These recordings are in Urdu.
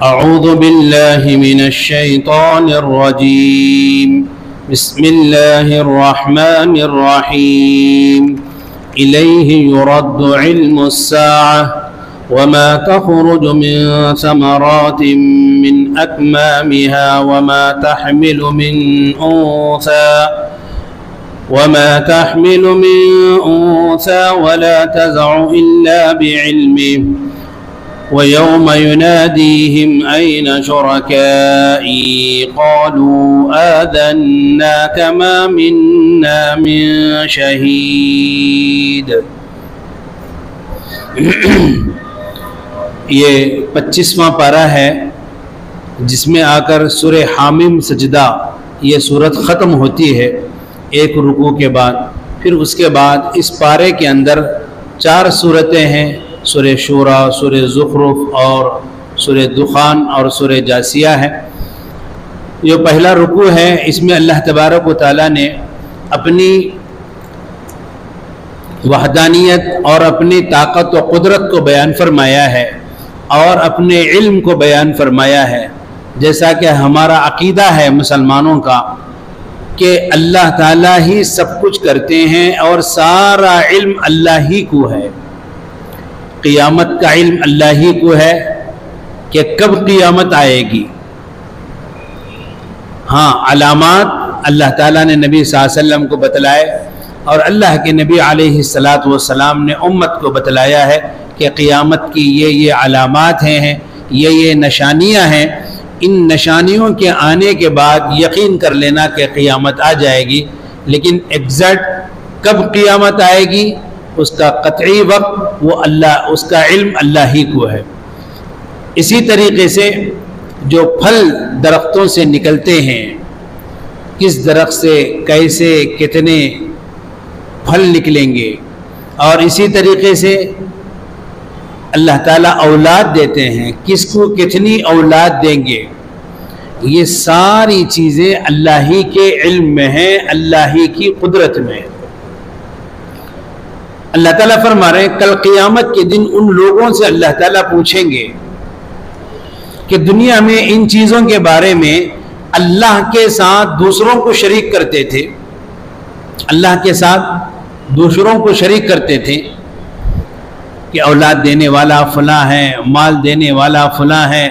أعوذ بالله من الشيطان الرجيم بسم الله الرحمن الرحيم إليه يرد علم الساعة وما تخرج من ثمرات من أكمامها وما تحمل من أنثى ولا تزع إلا بعلمه ويوم يناديهم أين شركائي قالوا آذناك ما منا من شهيد۔ یہ 25واں پارہ ہے جس میں آ کر سورہ حامیم سجدہ یہ صورت ختم ہوتی ہے ایک رکوع کے بعد۔ پھر اس کے بعد اس پارے کے اندر 4 صورتیں ہیں، سورہ شورا، سورہ زخرف اور سورہ دخان اور سورہ جاسیہ ہے۔ جو پہلا رکوع ہے اس میں اللہ تبارک و تعالیٰ نے اپنی وحدانیت اور اپنی طاقت و قدرت کو بیان فرمایا ہے اور اپنے علم کو بیان فرمایا ہے، جیسا کہ ہمارا عقیدہ ہے مسلمانوں کا کہ اللہ تعالیٰ ہی سب کچھ کرتے ہیں اور سارا علم اللہ ہی کو ہے۔ قیامت کا علم اللہ ہی کو ہے کہ کب قیامت آئے گی۔ ہاں، علامات اللہ تعالیٰ نے نبی صلی اللہ علیہ وسلم کو بتلائے اور اللہ کے نبی علیہ السلام نے امت کو بتلایا ہے کہ قیامت کی یہ علامات ہیں، یہ نشانیاں ہیں۔ ان نشانیوں کے آنے کے بعد یقین کر لینا کہ قیامت آ جائے گی، لیکن ایگزیکٹ کب قیامت آئے گی اس کا قطعی وقت وہ اللہ، اس کا علم اللہ ہی کو ہے۔ اسی طریقے سے جو پھل درختوں سے نکلتے ہیں، کس درخت سے کیسے کتنے پھل نکلیں گے، اور اسی طریقے سے اللہ تعالیٰ اولاد دیتے ہیں، کس کو کتنی اولاد دیں گے، یہ ساری چیزیں اللہ ہی کے علم میں ہیں، اللہ ہی کی قدرت میں ہیں۔ اللہ تعالیٰ فرما رہے ہیں کل قیامت کے دن ان لوگوں سے اللہ تعالیٰ پوچھیں گے کہ دنیا میں ان چیزوں کے بارے میں اللہ کے ساتھ دوسروں کو شریک کرتے تھے، اللہ کے ساتھ دوسروں کو شریک کرتے تھے کہ اولاد دینے والا فلاں ہے، مال دینے والا فلاں ہے۔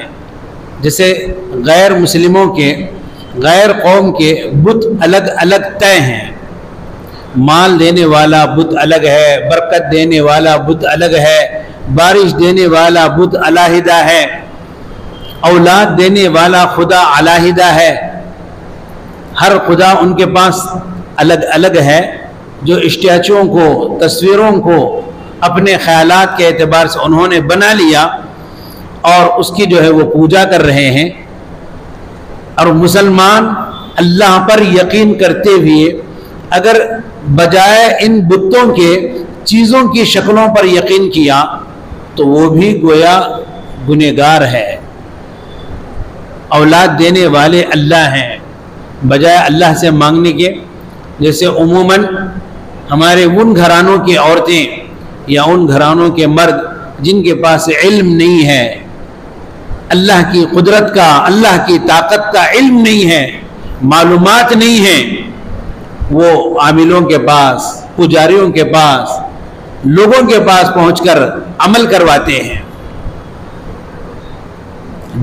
جیسے غیر مسلموں کے، غیر قوم کے بت الگ الگ طے ہیں، مال دینے والا بت الگ ہے، برکت دینے والا بت الگ ہے، بارش دینے والا بت علیحدہ ہے، اولاد دینے والا خدا علیحدہ ہے۔ ہر خدا ان کے پاس الگ الگ ہے، جو اسٹیچوؤں کو، تصویروں کو اپنے خیالات کے اعتبار سے انہوں نے بنا لیا اور اس کی جو ہے وہ پوجا کر رہے ہیں۔ اور مسلمان اللہ پر یقین کرتے ہوئے اگر بجائے ان بتوں کے چیزوں کی شکلوں پر یقین کیا تو وہ بھی گویا گنہگار ہے۔ اولاد دینے والے اللہ ہیں، بجائے اللہ سے مانگنے کے، جیسے عموماً ہمارے ان گھرانوں کی عورتیں یا ان گھرانوں کے مرد جن کے پاس علم نہیں ہے، اللہ کی قدرت کا، اللہ کی طاقت کا علم نہیں ہے، معلومات نہیں ہیں، وہ عاملوں کے پاس، پجاریوں کے پاس، لوگوں کے پاس پہنچ کر عمل کرواتے ہیں۔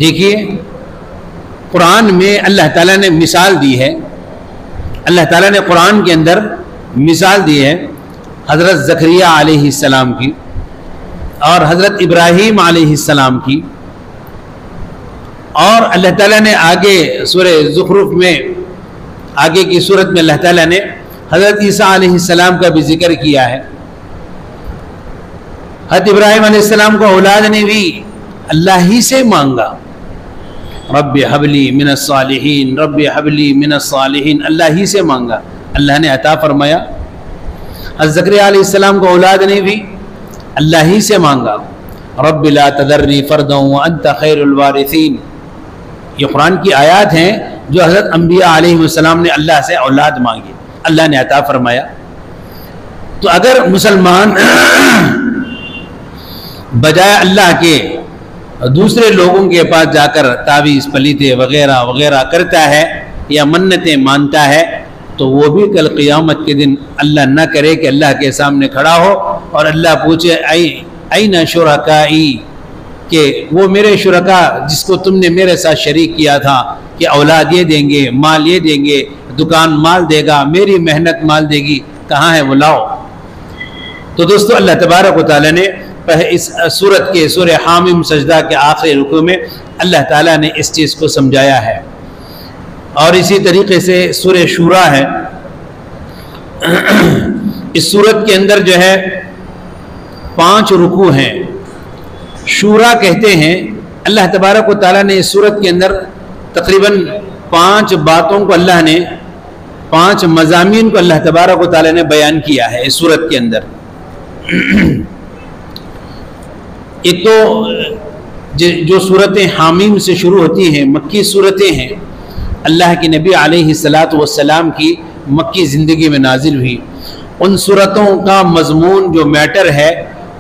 دیکھیے قرآن میں اللہ تعالیٰ نے مثال دی ہے، اللہ تعالیٰ نے قرآن کے اندر مثال دی ہے حضرت زکریا علیہ السلام کی اور حضرت ابراہیم علیہ السلام کی، اور اللہ تعالیٰ نے آگے سورہ زخرف میں، آگے کی صورت میں اللہ تعالیٰ نے حضرت عیسیٰ علیہ السلام کا بھی ذکر کیا ہے۔ حضرت ابراہیم علیہ السلام کو اولاد نے بھی اللہ ہی سے مانگا، رب حبلی من الصالحین، رب حبلی من الصالحین، اللہ ہی سے مانگا، اللہ نے عطا فرمایا۔ حضرت زکریا علیہ السلام کو اولاد نے بھی اللہ ہی سے مانگا، رب لا تذرنی فردا وانت خیر الوارثین۔ یہ قرآن کی آیات ہیں جو حضرت انبیاء علیہ السلام نے اللہ سے اولاد مانگی، اللہ نے عطا فرمایا۔ تو اگر مسلمان بجائے اللہ کے دوسرے لوگوں کے پاس جا کر تعویذ پلیتے وغیرہ وغیرہ کرتا ہے یا منتیں مانتا ہے تو وہ بھی کل قیامت کے دن اللہ نہ کرے کہ اللہ کے سامنے کھڑا ہو اور اللہ پوچھے این شرکائی، کہ وہ میرے شرکا جس کو تم نے میرے ساتھ شریک کیا تھا کہ اولاد یہ دیں گے، مال یہ دیں گے، دکان مال دے گا، میری محنت مال دے گی، کہاں ہے وہ لاؤ۔ تو دوستو اللہ تبارک و تعالیٰ نے اس سورت کے سورہ حامیم سجدہ کے آخری رکوع میں اللہ تعالیٰ نے اس چیز کو سمجھایا ہے۔ اور اسی طریقے سے سورہ شورا ہے، اس سورت کے اندر جو ہے 5 رکوع ہیں۔ شورا کہتے ہیں اللہ تبارک و تعالیٰ نے اس سورت کے اندر تقریباً 5 باتوں کو اللہ نے 5 مضامین کو اللہ تبارک و تعالیٰ نے بیان کیا ہے اس سورت کے اندر۔ ایک تو جو صورتیں حامیم سے شروع ہوتی ہیں مکی صورتیں ہیں، اللہ کے نبی علیہ السلام کی مکی زندگی میں نازل ہوئی، ان صورتوں کا مضمون جو میٹر ہے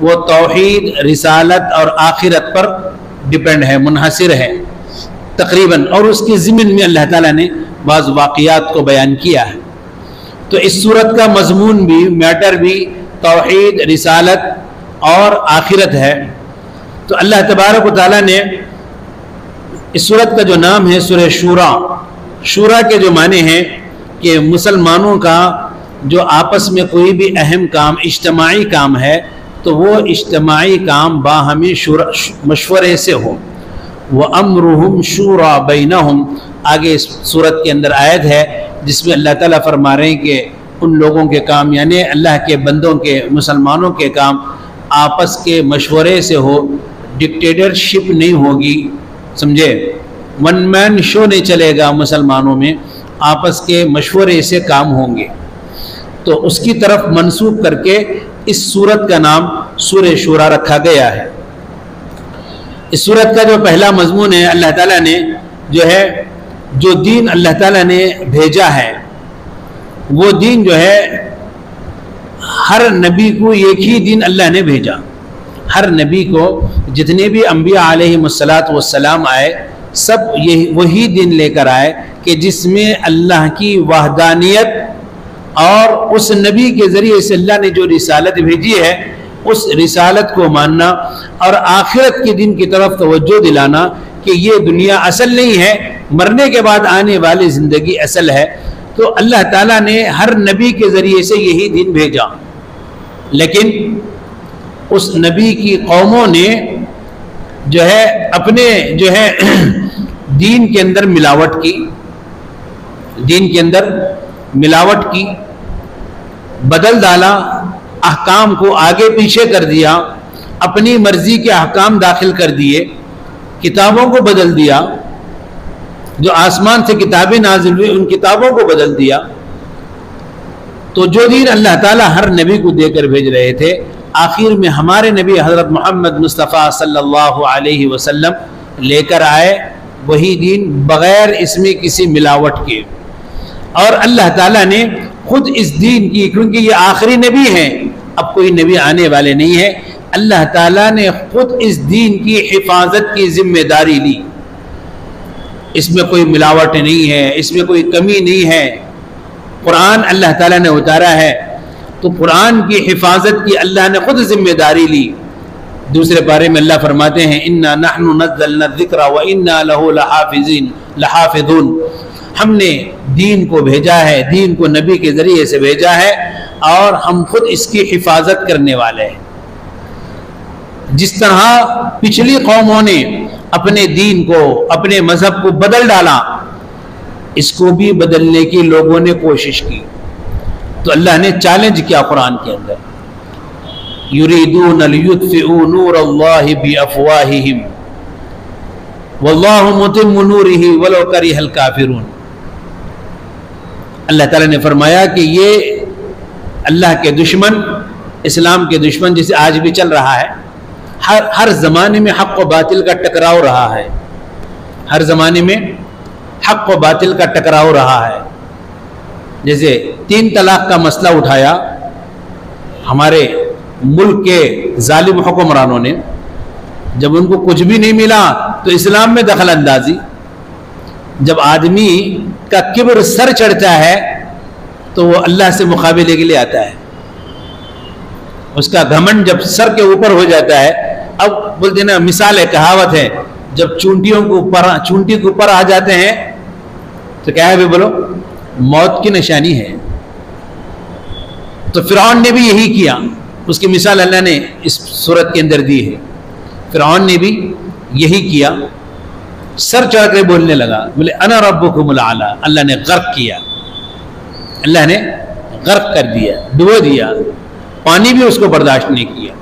وہ توحید، رسالت اور آخرت پر ڈیپینڈ ہے، منحصر ہے تقریباً، اور اس کے ضمن میں اللہ تعالیٰ نے بعض واقعات کو بیان کیا ہے۔ تو اس صورت کا مضمون بھی، میٹر بھی توحید، رسالت اور آخرت ہے۔ تو اللہ تبارک و تعالیٰ نے اس سورت کا جو نام ہے سورہ شورا، شورا کے جو معنی ہیں کہ مسلمانوں کا جو آپس میں کوئی بھی اہم کام، اجتماعی کام ہے تو وہ اجتماعی کام باہمی مشورے سے ہو۔ وَأَمْرُهُمْ شُورَى بَيْنَهُمْ، آگے اس سورت کے اندر آیت ہے جس میں اللہ تعالیٰ فرما رہے ہیں کہ ان لوگوں کے کام، یعنی اللہ کے بندوں کے، مسلمانوں کے کام آپس کے مشورے سے ہو، ڈکٹیٹرشپ نہیں ہوگی، سمجھے، ون مین شو نہیں چلے گا، مسلمانوں میں آپس کے مشورے سے کام ہوں گے۔ تو اس کی طرف منسوب کر کے اس سورت کا نام سورہ شورا رکھا گیا ہے۔ اس سورت کا جو پہلا مضمون ہے، اللہ تعالیٰ نے جو ہے جو دین اللہ تعالیٰ نے بھیجا ہے وہ دین جو ہے ہر نبی کو ایک ہی دین اللہ نے بھیجا۔ ہر نبی کو جتنے بھی انبیاء علیہ السلام آئے سب وہی دین لے کر آئے کہ جس میں اللہ کی وحدانیت اور اس نبی کے ذریعے سے اللہ نے جو رسالت بھیجی ہے اس رسالت کو ماننا اور آخرت کے دن کی طرف توجہ دلانا کہ یہ دنیا اصل نہیں ہے، مرنے کے بعد آنے والی زندگی اصل ہے۔ تو اللہ تعالیٰ نے ہر نبی کے ذریعے سے یہی دین بھیجا، لیکن اس نبی کی قوموں نے جو ہے اپنے جو ہے دین کے اندر ملاوٹ کی، دین کے اندر ملاوٹ کی، بدل ڈالا، احکام کو آگے پیچھے کر دیا، اپنی مرضی کے احکام داخل کر دیے، کتابوں کو بدل دیا، جو آسمان سے کتابیں نازل ہوئی ان کتابوں کو بدل دیا۔ تو جو دین اللہ تعالیٰ ہر نبی کو دے کر بھیج رہے تھے، آخر میں ہمارے نبی حضرت محمد مصطفیٰ صلی اللہ علیہ وسلم لے کر آئے وہی دین بغیر اس میں کسی ملاوٹ کے۔ اور اللہ تعالیٰ نے خود اس دین کی، کیونکہ یہ آخری نبی ہیں، اب کوئی نبی آنے والے نہیں ہے، اللہ تعالیٰ نے خود اس دین کی حفاظت کی ذمہ داری لی۔ اس میں کوئی ملاوٹ نہیں ہے، اس میں کوئی کمی نہیں ہے۔ قرآن اللہ تعالیٰ نے اتارا ہے تو قرآن کی حفاظت کی اللہ نے خود ذمہ داری لی۔ دوسرے پارے میں اللہ فرماتے ہیں اِنَّا نَحْنُ نَزَّلْنَا الذِّكْرَ وَإِنَّا لَهُ لَحَافِظُونَ، ہم نے دین کو بھیجا ہے، دین کو نبی کے ذریعے سے بھیجا ہے اور ہم خود اس کی حفاظت کرنے والے ہیں۔ جس طرح پچھلی قوموں نے اپنے دین کو، اپنے مذہب کو بدل ڈالا، اس کو بھی بدلنے کی لوگوں نے کوشش کی۔ تو اللہ نے چیلنج کیا قرآن کے اندر، یریدون لیطفئوا نور اللہ بافواہہم واللہ متم نورہ ولو کرہ الکافرون۔ اللہ تعالیٰ نے فرمایا کہ یہ اللہ کے دشمن، اسلام کے دشمن، جسے آج بھی چل رہا ہے، ہر زمانے میں حق و باطل کا ٹکراؤ رہا ہے، ہر زمانے میں حق و باطل کا ٹکراؤ رہا ہے۔ جیسے 3 طلاق کا مسئلہ اٹھایا ہمارے ملک کے ظالم حکمرانوں نے، جب ان کو کچھ بھی نہیں ملا تو اسلام میں دخل اندازی. جب آدمی کا کبر سر چڑھتا ہے تو وہ اللہ سے مقابلے کے لیے آتا ہے. اس کا گھمنڈ جب سر کے اوپر ہو جاتا ہے. اب بولتے نا مثال ہے, کہاوت ہے, جب چونٹی کے اوپر آ جاتے ہیں تو کیا ہے بھی بولو, موت کی نشانی ہے. تو فرعون نے بھی یہی کیا. اس کی مثال اللہ نے اس سورت کے اندر دی ہے. فرعون نے بھی یہی کیا, سر چڑھ کر بولنے لگا, بولے انا ربکم الاعلی. اللہ نے غرق کیا, اللہ نے غرق کر دیا, ڈبو دیا. پانی بھی اس کو برداشت نہیں کیا.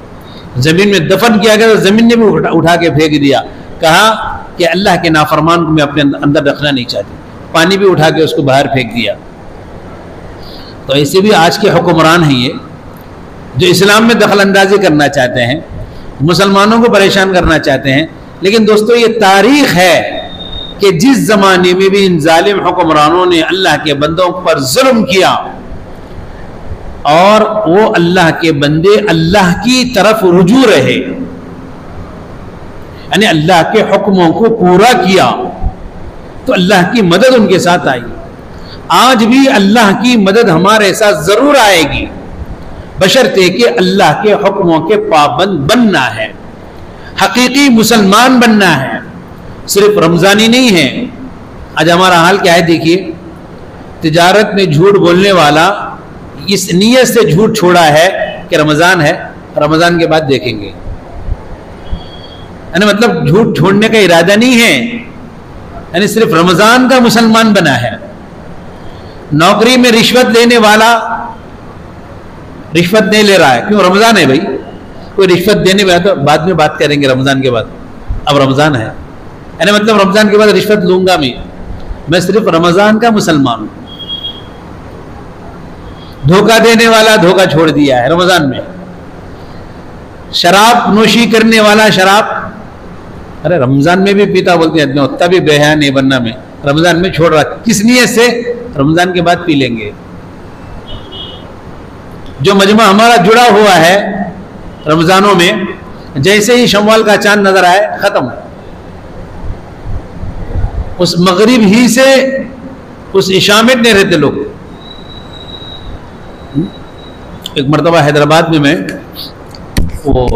زمین میں دفن کیا گیا تو زمین نے بھی اٹھا کے پھینک دیا. کہا کہ اللہ کے نافرمان کو میں اپنے اندر رکھنا نہیں چاہتی. پانی بھی اٹھا کے اس کو باہر پھینک دیا. تو ایسے بھی آج کے حکمران ہیں یہ, جو اسلام میں دخل اندازی کرنا چاہتے ہیں, مسلمانوں کو پریشان کرنا چاہتے ہیں. لیکن دوستو یہ تاریخ ہے کہ جس زمانے میں بھی ان ظالم حکمرانوں نے اللہ کے بندوں پر ظلم کیا اور وہ اللہ کے بندے اللہ کی طرف رجوع رہے, یعنی اللہ کے حکموں کو پورا کیا, تو اللہ کی مدد ان کے ساتھ آئی. آج بھی اللہ کی مدد ہمارے ساتھ ضرور آئے گی, بشرطے کہ اللہ کے حکموں کے پابند بننا ہے, حقیقی مسلمان بننا ہے, صرف رمضانی نہیں ہے. آج ہمارا حال کیا ہے دیکھیے, تجارت میں جھوٹ بولنے والا اس نیت سے جھوٹ چھوڑا ہے کہ رمضان ہے, رمضان کے بعد دیکھیں گے. یعنی مطلب جھوٹ چھوڑنے کا ارادہ نہیں ہے, یعنی صرف رمضان کا مسلمان بنا ہے. نوکری میں رشوت لینے والا رشوت نہیں لے رہا ہے, کیوں؟ رمضان ہے بھائی. کوئی رشوت دینے والا تو بعد میں بات کریں گے رمضان کے بعد, اب رمضان ہے. یعنی مطلب رمضان کے بعد رشوت لوں گا میں صرف رمضان کا مسلمان ہوں. دھوکہ دینے والا دھوکہ چھوڑ دیا ہے رمضان میں. شراب نوشی کرنے والا شراب, ارے رمضان میں بھی پیتا بولتے ہیں, اتنا بھی بے حیا نہیں بننا, میں رمضان میں چھوڑ رہا. کس نیت سے؟ رمضان کے بعد پی لیں گے. جو مجمع ہمارا جڑا ہوا ہے رمضانوں میں, جیسے ہی شوال کا چاند نظر آئے ختم. اس مغرب ہی سے اس عشاء میں نہیں رہتے لوگ. ایک مرتبہ حیدرآباد میں وہ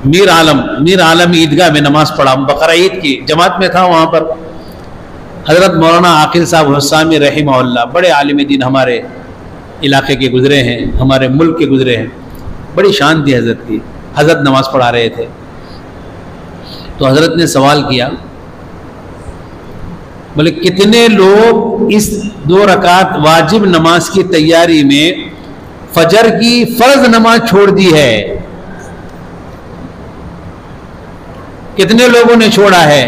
میر عالم عیدگاہ میں نماز پڑھا, بقرہ عید کی جماعت میں تھا. وہاں پر حضرت مولانا عاقل صاحب حسامی رحمہ اللہ, بڑے عالم دین ہمارے علاقے کے گزرے ہیں, ہمارے ملک کے گزرے ہیں. بڑی شان تھی حضرت کی. حضرت نماز پڑھا رہے تھے تو حضرت نے سوال کیا, بولے کتنے لوگ اس 2 رکعت واجب نماز کی تیاری میں فجر کی فرض نماز چھوڑ دی ہے؟ کتنے لوگوں نے چھوڑا ہے؟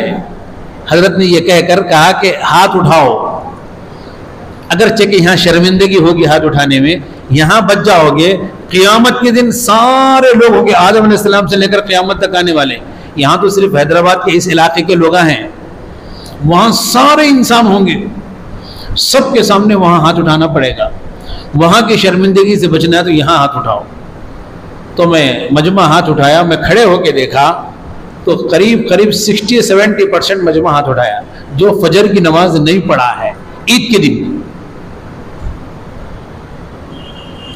حضرت نے یہ کہہ کر کہا کہ ہاتھ اٹھاؤ. اگرچہ کہ یہاں شرمندگی ہوگی ہاتھ اٹھانے میں, یہاں بچ جاؤ گے. قیامت کے دن سارے لوگ ہوں گے, آدم علیہ السلام سے لے کر قیامت تک آنے والے. یہاں تو صرف حیدرآباد کے اس علاقے کے لوگ ہیں, وہاں سارے انسان ہوں گے, سب کے سامنے وہاں ہاتھ اٹھانا پڑے گا. وہاں کی شرمندگی سے بچنا ہے تو یہاں ہاتھ اٹھاؤ. تو میں مجمع ہاتھ اٹھایا, میں کھڑے ہو کے دیکھا تو قریب 60-70% مجمع ہاتھ اٹھایا جو فجر کی نماز نہیں پڑھا ہے عید کے دن.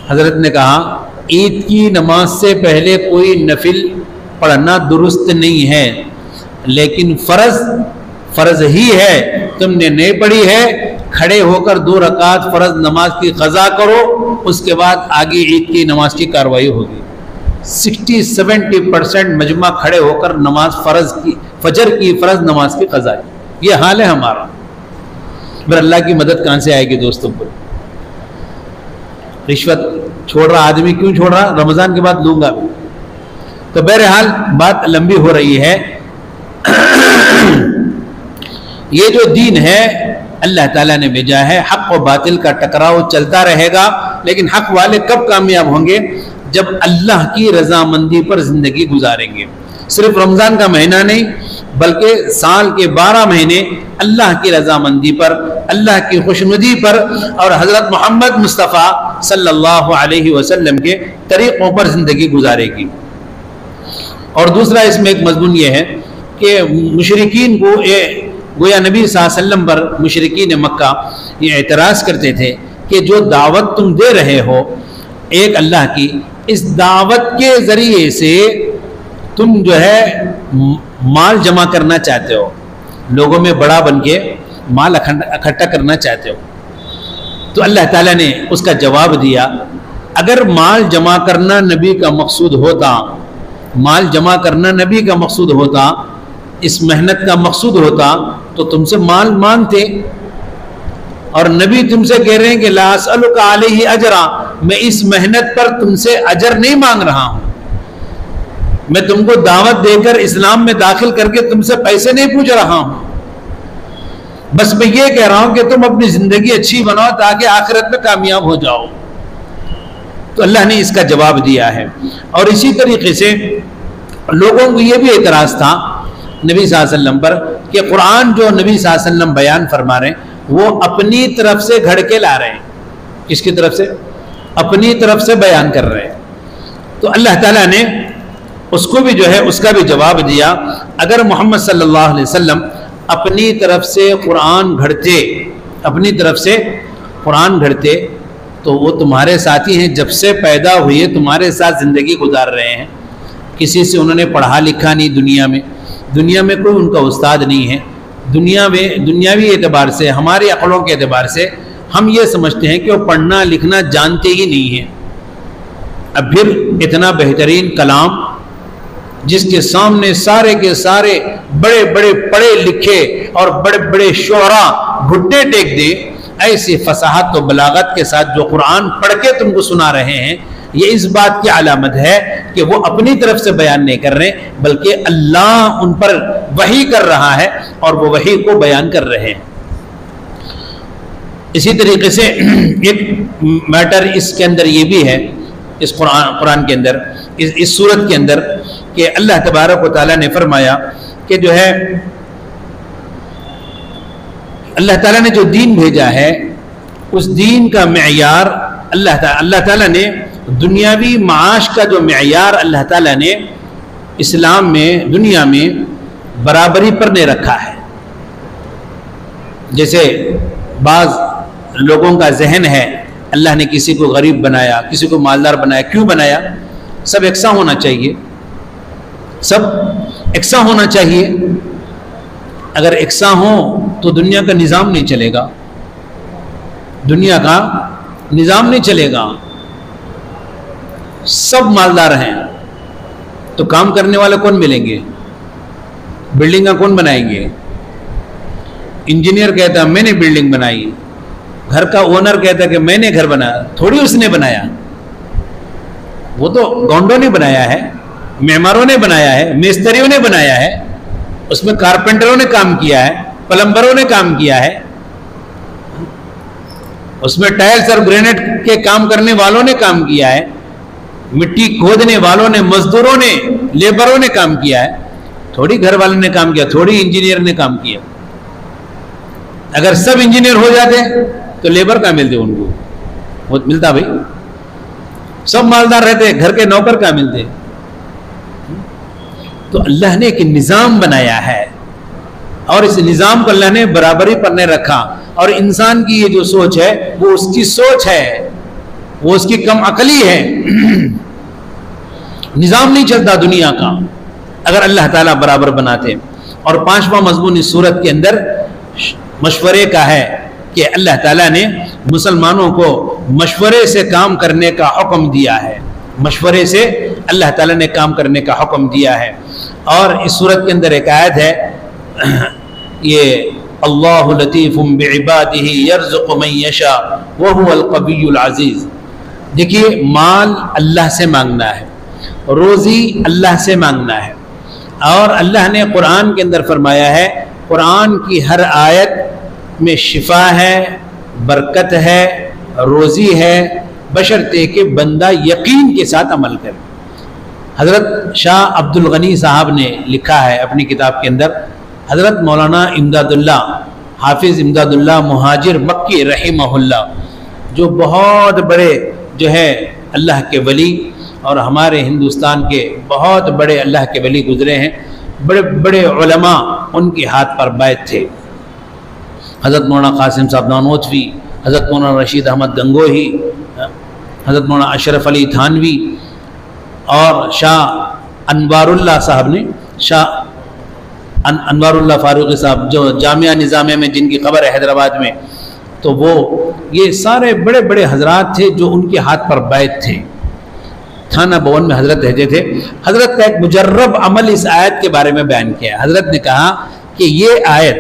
حضرت نے کہا عید کی نماز سے پہلے کوئی نفل پڑھنا درست نہیں ہے, لیکن فرض ہی ہے, تم نے نہیں پڑھی ہے, کھڑے ہو کر 2 رکعت فرض نماز کی قضا کرو, اس کے بعد آگے عید کی نماز کی کارروائی ہوگی. 60-70% مجمع کھڑے ہو کر نماز فجر کی فرض نماز کی قضا. یہ حال ہے ہمارا. پھر اللہ کی مدد کہاں سے آئے گی دوستوں کو؟ رشوت چھوڑ رہا آدمی کیوں چھوڑ رہا؟ رمضان کے بعد لوں گا. تو بہرحال بات لمبی ہو رہی ہے. یہ جو دین ہے اللہ تعالیٰ نے بھیجا ہے, حق و باطل کا ٹکراؤ چلتا رہے گا, لیکن حق والے کب کامیاب ہوں گے؟ جب اللہ کی رضامندی پر زندگی گزاریں گے. صرف رمضان کا مہینہ نہیں بلکہ سال کے 12 مہینے اللہ کی رضامندی پر, اللہ کی خوشنودی پر اور حضرت محمد مصطفیٰ صلی اللہ علیہ وسلم کے طریقوں پر زندگی گزارے گی. اور دوسرا اس میں ایک مضمون یہ ہے کہ مشرکین کو گویا نبی صلی اللہ علیہ وسلم پر مشرکین مکہ یہ اعتراض کرتے تھے کہ جو دعوت تم دے رہے ہو ایک اللہ کی، اس دعوت کے ذریعے سے تم جو ہے مال جمع کرنا چاہتے ہو، لوگوں میں بڑا بن کے مال اکٹھا کرنا چاہتے ہو۔ تو اللہ تعالیٰ نے اس کا جواب دیا، اگر مال جمع کرنا نبی کا مقصود ہوتا، مال جمع کرنا نبی کا مقصود ہوتا، اس محنت کا مقصود ہوتا تو تم سے مال مانگتے، اور نبی تم سے کہہ رہے ہیں کہ لا اسألک علیہ اجرا، میں اس محنت پر تم سے اجر نہیں مانگ رہا ہوں، میں تم کو دعوت دے کر اسلام میں داخل کر کے تم سے پیسے نہیں پوچھ رہا ہوں، بس میں یہ کہہ رہا ہوں کہ تم اپنی زندگی اچھی بناؤ تاکہ آخرت میں کامیاب ہو جاؤ۔ تو اللہ نے اس کا جواب دیا ہے۔ اور اسی طریقے سے لوگوں کو یہ بھی اعتراض تھا نبی صلی اللہ علیہ وسلم پر کہ قرآن جو نبی صلی اللہ علیہ وسلم بیان فرما رہے ہیں وہ اپنی طرف سے گھڑ کے لا رہے ہیں۔ کس کی طرف سے؟ اپنی طرف سے بیان کر رہے ہیں۔ تو اللہ تعالیٰ نے اس کو بھی جو ہے اس کا بھی جواب دیا، اگر محمد صلی اللہ علیہ وسلم اپنی طرف سے قرآن گھڑتے، اپنی طرف سے قرآن گھڑتے تو وہ تمہارے ساتھی ہیں، جب سے پیدا ہوئے تمہارے ساتھ زندگی گزار رہے ہیں، کسی سے انہوں نے پڑھا لکھا نہیں، دنیا میں کوئی ان کا استاد نہیں ہے، دنیاوی اعتبار سے، ہماری عقلوں کے اعتبار سے ہم یہ سمجھتے ہیں کہ وہ پڑھنا لکھنا جانتے ہی نہیں ہیں۔ اب پھر اتنا بہترین کلام جس کے سامنے سارے کے سارے بڑے بڑے پڑھے لکھے اور بڑے بڑے شعراء گھٹنے ٹیک دے، ایسی فصاحت و بلاغت کے ساتھ جو قرآن پڑھ کے تم کو سنا رہے ہیں، یہ اس بات کی علامت ہے کہ وہ اپنی طرف سے بیان نہیں کر رہے بلکہ اللہ ان پر وحی کر رہا ہے اور وہ وحی کو بیان کر رہے ہیں۔ اسی طریقے سے ایک میٹر اس کے اندر یہ بھی ہے، اس قرآن کے اندر، اس سورت کے اندر، کہ اللہ تبارک و تعالیٰ نے فرمایا کہ جو ہے اللہ تعالیٰ نے جو دین بھیجا ہے اس دین کا معیار اللہ تعالیٰ نے دنیاوی معاش کا جو معیار اللہ تعالیٰ نے اسلام میں دنیا میں برابری پر نہیں رکھا ہے۔ جیسے بعض لوگوں کا ذہن ہے اللہ نے کسی کو غریب بنایا، کسی کو مالدار بنایا، کیوں بنایا؟ سب یکساں ہونا چاہیے، سب یکساں ہونا چاہیے۔ اگر یکساں ہو تو دنیا کا نظام نہیں چلے گا، دنیا کا نظام نہیں چلے گا۔ سب مالدار ہیں تو کام کرنے والے کون ملیں گے؟ بلڈنگیں کون بنائیں گے؟ انجینئر کہتا ہے میں نے بلڈنگ بنائی، گھر کا اونر کہتا ہے کہ میں نے گھر بنایا، تھوڑی اس نے بنایا، وہ تو گونڈوں نے بنایا ہے، معماروں نے بنایا ہے، مستریوں نے بنایا ہے، اس میں کارپینٹروں نے کام کیا ہے، پلمبروں نے کام کیا ہے، اس میں ٹائلز اور گرینیٹ کے کام کرنے والوں نے کام کیا ہے، مٹی کھودنے والوں نے، مزدوروں نے، لیبروں نے کام کیا ہے، تھوڑی گھر والوں نے کام کیا، تھوڑی انجینئر نے کام کیا۔ اگر سب انجینئر ہو جاتے تو لیبر کہاں ملتے ان کو؟ وہ ملتا بھائی، سب مالدار رہتے گھر کے نوکر کہاں ملتے؟ تو اللہ نے ایک نظام بنایا ہے اور اس نظام کو اللہ نے برابری پر نہیں رکھا، اور انسان کی یہ جو سوچ ہے وہ اس کی سوچ ہے، وہ اس کی کم عقلی ہے۔ نظام نہیں چلتا دنیا کا اگر اللہ تعالیٰ برابر بناتے۔ اور پانچواں مضمون اس سورت کے اندر مشورے کا ہے کہ اللہ تعالیٰ نے مسلمانوں کو مشورے سے کام کرنے کا حکم دیا ہے، مشورے سے اللہ تعالیٰ نے کام کرنے کا حکم دیا ہے۔ اور اس سورت کے اندر ایک آیت ہے، یہ اللہ لطیف بعبادہ یرزق من یشاء وہو القوی العزیز۔ دیکھیے مال اللہ سے مانگنا ہے، روزی اللہ سے مانگنا ہے، اور اللہ نے قرآن کے اندر فرمایا ہے قرآن کی ہر آیت میں شفا ہے، برکت ہے، روزی ہے، بشرطے کہ بندہ یقین کے ساتھ عمل کرے۔ حضرت شاہ عبد الغنی صاحب نے لکھا ہے اپنی کتاب کے اندر، حضرت مولانا امداد اللہ، حافظ امداد اللہ مہاجر مکی رحمہ اللہ، جو بہت بڑے جو ہے اللہ کے ولی اور ہمارے ہندوستان کے بہت بڑے اللہ کے ولی گزرے ہیں، بڑے بڑے علماء ان کے ہاتھ پر بیعت تھے۔ حضرت مولانا قاسم صاحب نانوتوی، حضرت مولانا رشید احمد گنگوہی، حضرت مولانا اشرف علی تھانوی، اور شاہ انوار اللہ صاحب نے، شاہ انوار اللہ فاروقی صاحب جو جامعہ نظامیہ میں جن کی قبر ہے حیدرآباد میں، تو وہ یہ سارے بڑے بڑے حضرات تھے جو ان کے ہاتھ پر بیعت تھے۔ تھانہ بھون میں حضرت رہتے تھے۔ حضرت کا ایک مجرب عمل اس آیت کے بارے میں بیان کیا۔ حضرت نے کہا کہ یہ آیت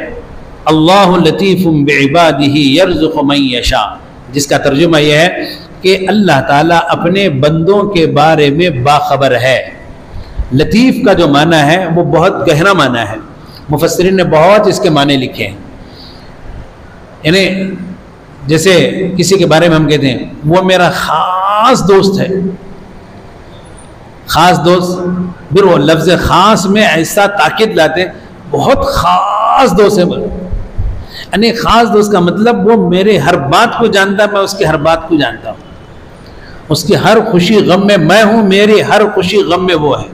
اللہ لطیف بعبادہ یرزق من یشاء، جس کا ترجمہ یہ ہے کہ اللہ تعالیٰ اپنے بندوں کے بارے میں باخبر ہے۔ لطیف کا جو معنی ہے وہ بہت گہرا معنی ہے، مفسرین نے بہت اس کے معنی لکھے ہیں۔ یعنی جیسے کسی کے بارے میں ہم کہتے ہیں وہ میرا خاص دوست ہے، خاص دوست، پھر وہ لفظ خاص میں ایسا تاکید لاتے ہیں بہت خاص دوست ہے۔ یعنی خاص دوست کا مطلب وہ میرے ہر بات کو جانتا ہے، میں اس کے ہر بات کو جانتا ہوں، اس کی ہر خوشی غم میں ہوں، میری ہر خوشی غم میں وہ ہے۔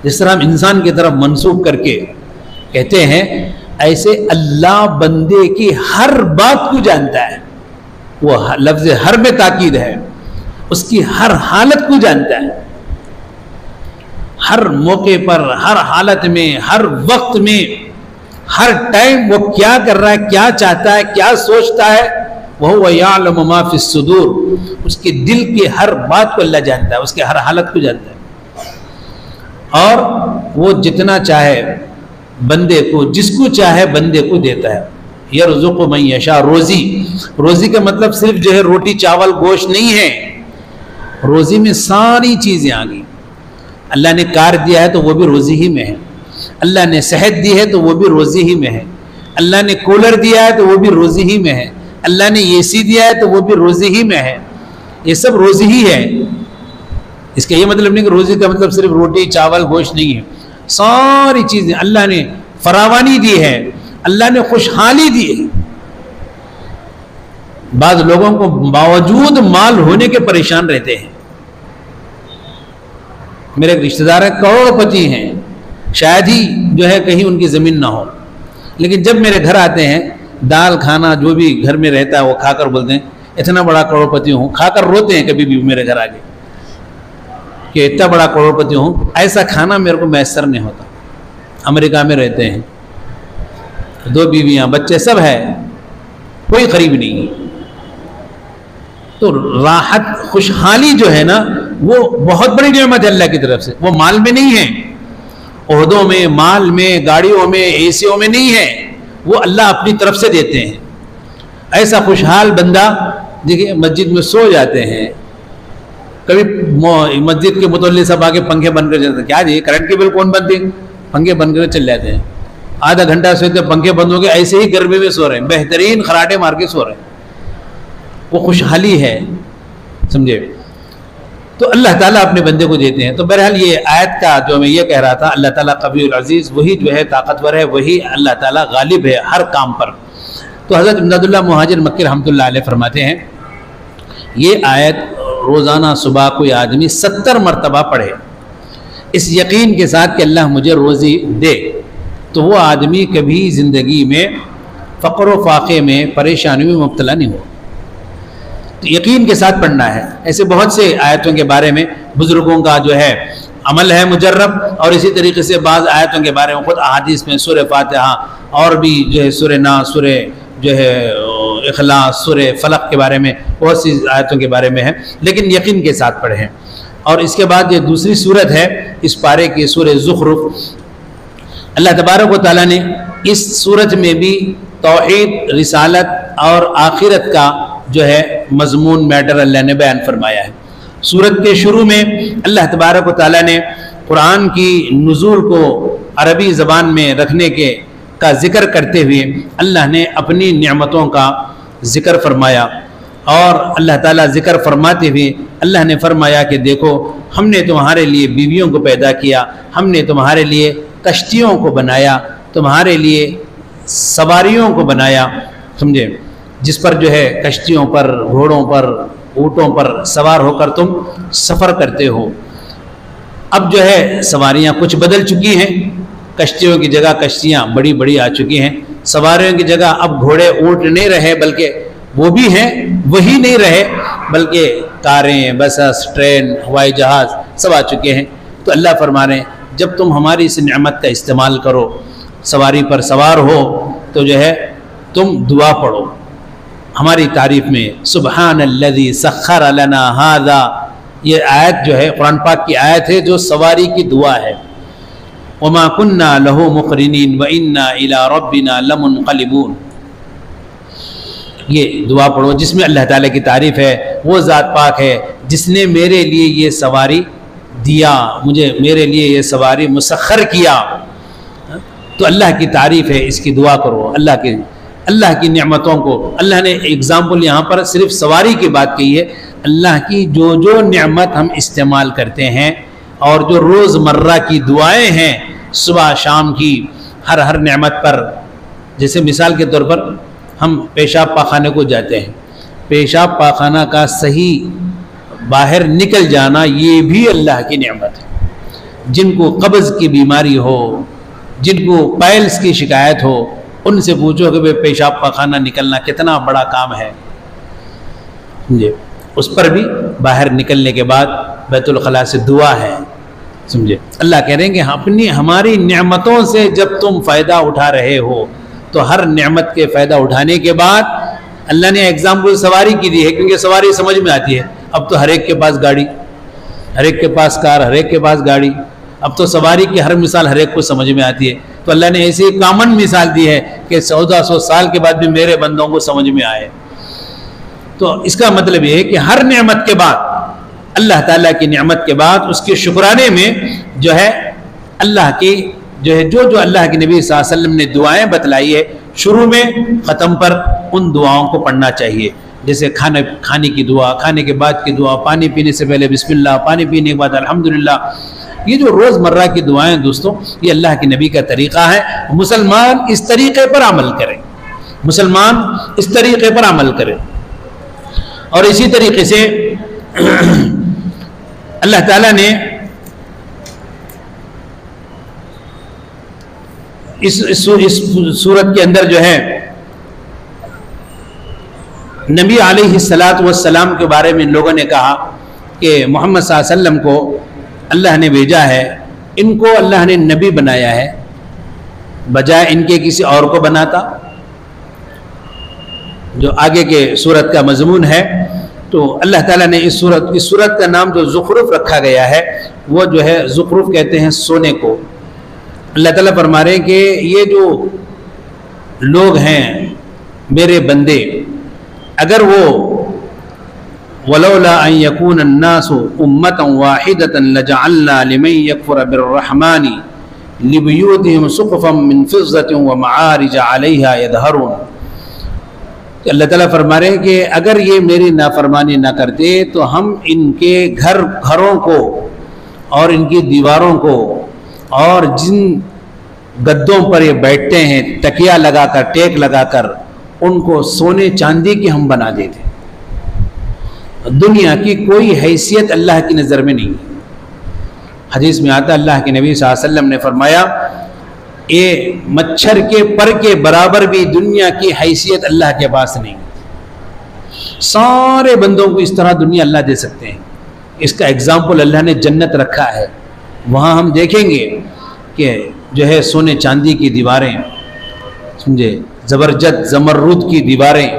جس طرح ہم انسان کی طرف منسوب کر کے کہتے ہیں، ایسے اللہ بندے کی ہر بات کو جانتا ہے۔ وہ لفظ ہر میں تاکید ہے، اس کی ہر حالت کو جانتا ہے، ہر موقع پر، ہر حالت میں، ہر وقت میں، ہر ٹائم وہ کیا کر رہا ہے، کیا چاہتا ہے، کیا سوچتا ہے۔ وَهُوَ يَعْلَمُ مَا فِي الصُّدُورِ، اس کے دل کی ہر بات کو اللہ جانتا ہے، اس کے ہر حالت کو جانتا ہے، اور وہ جتنا چاہے بندے کو، جس کو چاہے بندے کو دیتا ہے۔ یرزق من یشاء، روزی کا مطلب صرف جو ہے روٹی چاول گوشت نہیں ہے، روزی میں ساری چیزیں آ گئی۔ اللہ نے کار دیا ہے تو وہ بھی روزی ہی میں ہے، اللہ نے صحت دی ہے تو وہ بھی روزی ہی میں ہے، اللہ نے کولر دیا ہے تو وہ بھی روزی ہی میں ہے، اللہ نے اے سی دیا ہے تو وہ بھی روزی ہی میں ہے۔ یہ سب روزی ہی ہے۔ اس کا یہ مطلب نہیں کہ روزی کا مطلب صرف روٹی چاول گوشت نہیں ہے، ساری چیزیں اللہ نے فراوانی دی ہے، اللہ نے خوشحالی دی ہے۔ بعض لوگوں کو باوجود مال ہونے کے پریشان رہتے ہیں۔ میرے ایک رشتہ دار ہیں، کروڑ پتی ہیں، شاید ہی جو ہے کہیں ان کی زمین نہ ہو، لیکن جب میرے گھر آتے ہیں دال کھانا جو بھی گھر میں رہتا ہے وہ کھا کر بولتے ہیں اتنا بڑا کروڑ پتی ہوں، کھا کر روتے ہیں کبھی بھی میرے گھر آگے کہ اتنا بڑا کروڑ پتی ہوں، ایسا کھانا میرے کو میسر نہیں ہوتا۔ امریکہ میں رہتے ہیں، 2 بیویاں، بچے سب ہے، کوئی قریب نہیں۔ تو راحت خوشحالی جو ہے نا وہ بہت بڑی نعمت ہے اللہ کی طرف سے، وہ مال میں نہیں ہے، عہدوں میں، مال میں، گاڑیوں میں، اے سیوں میں نہیں ہے، وہ اللہ اپنی طرف سے دیتے ہیں۔ ایسا خوشحال بندہ دیکھیے مسجد میں سو جاتے ہیں، کبھی مسجد کے متولی صاحب آگے پنکھے بند کر جاتے ہیں، کیا جی کرنٹ کے بل کون بند ہے، پنکھے بند کر چل جاتے ہیں، آدھا گھنٹہ سوتے پنکھے بند ہو گئے، ایسے ہی گرمی میں سو رہے ہیں، بہترین خراٹے مار کے سو رہے ہیں، وہ خوشحالی ہے، سمجھے؟ تو اللہ تعالیٰ اپنے بندے کو دیتے ہیں۔ تو بہرحال یہ آیت کا جو میں یہ کہہ رہا تھا، اللہ تعالیٰ قوی العزیز، وہی جو ہے طاقتور ہے، وہی اللہ تعالیٰ غالب ہے ہر کام پر۔ تو حضرت امداد اللہ مہاجر مکی رحمۃ اللہ علیہ فرماتے ہیں یہ آیت روزانہ صبح کوئی آدمی 70 مرتبہ پڑھے اس یقین کے ساتھ کہ اللہ مجھے روزی دے، تو وہ آدمی کبھی زندگی میں فقر و فاقے میں، پریشانی میں مبتلا نہیں ہو۔ تو یقین کے ساتھ پڑھنا ہے۔ ایسے بہت سے آیتوں کے بارے میں بزرگوں کا جو ہے عمل ہے مجرب، اور اسی طریقے سے بعض آیتوں کے بارے میں خود احادیث میں سورہ فاتحہ اور بھی جو ہے سورہ ناس، سورہ جو ہے اخلاص، سورہ فلق کے بارے میں بہت سی آیتوں کے بارے میں ہے، لیکن یقین کے ساتھ پڑھیں۔ اور اس کے بعد یہ دوسری صورت ہے اس پارے کی، سورہ زخرف۔ اللہ تبارک و تعالیٰ نے اس صورت میں بھی توحید، رسالت اور آخرت کا جو ہے مضمون میٹر اللہ نے بیان فرمایا ہے۔ سورت کے شروع میں اللہ تبارک و تعالیٰ نے قرآن کی نزول کو عربی زبان میں رکھنے کا ذکر کرتے ہوئے اللہ نے اپنی نعمتوں کا ذکر فرمایا، اور اللہ تعالیٰ ذکر فرماتے ہوئے اللہ نے فرمایا کہ دیکھو ہم نے تمہارے لیے بیویوں کو پیدا کیا، ہم نے تمہارے لیے کشتیوں کو بنایا، تمہارے لیے سواریوں کو بنایا، سمجھے، جس پر جو ہے کشتیوں پر، گھوڑوں پر اونٹوں پر سوار ہو کر تم سفر کرتے ہو۔ اب جو ہے سواریاں کچھ بدل چکی ہیں، کشتیوں کی جگہ کشتیاں بڑی بڑی آ چکی ہیں، سواریوں کی جگہ اب گھوڑے اونٹ نہیں رہے، بلکہ وہ بھی ہیں وہی نہیں رہے، بلکہ کاریں، بسیں، ٹرین، ہوائی جہاز سب آ چکے ہیں۔ تو اللہ فرما رہے ہیں جب تم ہماری اس نعمت کا استعمال کرو، سواری پر سوار ہو، تو جو ہے تم دعا پڑھو ہماری تعریف میں، سبحان الذی سخر لنا ھذا، یہ آیت جو ہے قرآن پاک کی آیت ہے جو سواری کی دعا ہے۔ وما كنا له مقرنين وإنا إلى ربنا لمنقلبون، یہ دعا پڑھو جس میں اللہ تعالیٰ کی تعریف ہے، وہ ذات پاک ہے جس نے میرے لیے یہ سواری دیا، میرے لیے یہ سواری مسخر کیا۔ تو اللہ کی تعریف ہے، اس کی دعا کرو، اللہ کی نعمتوں کو۔ اللہ نے ایگزامپل یہاں پر صرف سواری کی بات کی ہے، اللہ کی جو جو نعمت ہم استعمال کرتے ہیں اور جو روز مرہ کی دعائیں ہیں صبح شام کی، ہر نعمت پر، جیسے مثال کے طور پر ہم پیشاب پاخانے کو جاتے ہیں، پیشاب پاخانہ کا صحیح باہر نکل جانا یہ بھی اللہ کی نعمت ہے۔ جن کو قبض کی بیماری ہو، جن کو پائلز کی شکایت ہو، ان سے پوچھو کہ پیشاب پاخانہ نکلنا کتنا بڑا کام ہے، سمجھے، اس پر بھی باہر نکلنے کے بعد بیت الخلاء سے دعا ہے، سمجھے۔ اللہ کہہ رہے ہیں کہ ہماری نعمتوں سے جب تم فائدہ اٹھا رہے ہو، تو ہر نعمت کے فائدہ اٹھانے کے بعد اللہ نے ایگزامپل سواری کی دی ہے، کیونکہ سواری سمجھ میں آتی ہے۔ اب تو ہر ایک کے پاس گاڑی، ہر ایک کے پاس کار، ہر ایک کے پاس گاڑی، اب تو سواری کی ہر مثال ہر ایک کو سمجھ میں آتی ہے۔ تو اللہ نے ایسی کامن مثال دی ہے کہ 1400 سال کے بعد بھی میرے بندوں کو سمجھ میں آئے۔ تو اس کا مطلب یہ ہے کہ ہر نعمت کے بعد، اللہ تعالیٰ کی نعمت کے بعد، اس کے شکرانے میں جو ہے اللہ کی جو اللہ کے نبی صلی اللہ علیہ وسلم نے دعائیں بتلائی ہے، شروع میں ختم پر ان دعاؤں کو پڑھنا چاہیے، جیسے کھانے کی دعا، کھانے کے بعد کی دعا، پانی پینے سے پہلے بسم اللہ، پانی پینے کے بعد الحمدللہ۔ یہ جو روز مرہ کی دعائیں دوستوں، یہ اللہ کے نبی کا طریقہ ہے، مسلمان اس طریقے پر عمل کریں، مسلمان اس طریقے پر عمل کریں۔ اور اسی طریقے سے اللہ تعالیٰ نے اس صورت کے اندر جو ہے نبی علیہ السلام کے بارے میں لوگوں نے کہا کہ محمد صلی اللہ علیہ وسلم کو اللہ نے بھیجا ہے، ان کو اللہ نے نبی بنایا ہے، بجائے ان کے کسی اور کو بناتا، جو آگے کے صورت کا مضمون ہے۔ تو اللہ تعالیٰ نے اس صورت کا نام جو زخرف رکھا گیا ہے، وہ جو ہے زخرف کہتے ہیں سونے کو۔ اللہ تعالیٰ فرما رہے ہیں کہ یہ جو لوگ ہیں میرے بندے، اگر وہ وَلَوْلَا أَن يَكُونَ النَّاسُ أُمَّةً وَاحِدَةً لَجَعَلْنَا لِمَن يَكْفُرَ بِالرَّحْمَنِ لِبُيُوتِهِمْ سُقُفًا مِّن فِضَّةٍ وَمَعَارِجَ عَلَيْهَا يَظْهَرُونَ۔ اللہ تعالیٰ فرما رہے ہیں کہ اگر یہ میری نافرمانی نہ کرتے تو ہم ان کے گھروں کو اور ان کی دیواروں کو اور جن گدوں پر یہ بیٹھتے ہیں تکیہ لگا کر، ٹیک لگا کر، ان کو سونے چاندی کی ہم بنا دیتے۔ دنیا کی کوئی حیثیت اللہ کی نظر میں نہیں۔ حدیث میں آتا اللہ کے نبی صلی اللہ علیہ وسلم نے فرمایا، اے مچھر کے پر کے برابر بھی دنیا کی حیثیت اللہ کے پاس نہیں۔ سارے بندوں کو اس طرح دنیا اللہ دے سکتے ہیں۔ اس کا ایگزامپل اللہ نے جنت رکھا ہے، وہاں ہم دیکھیں گے کہ جو ہے سونے چاندی کی دیواریں، سمجھے، زبرجد زمرد کی دیواریں،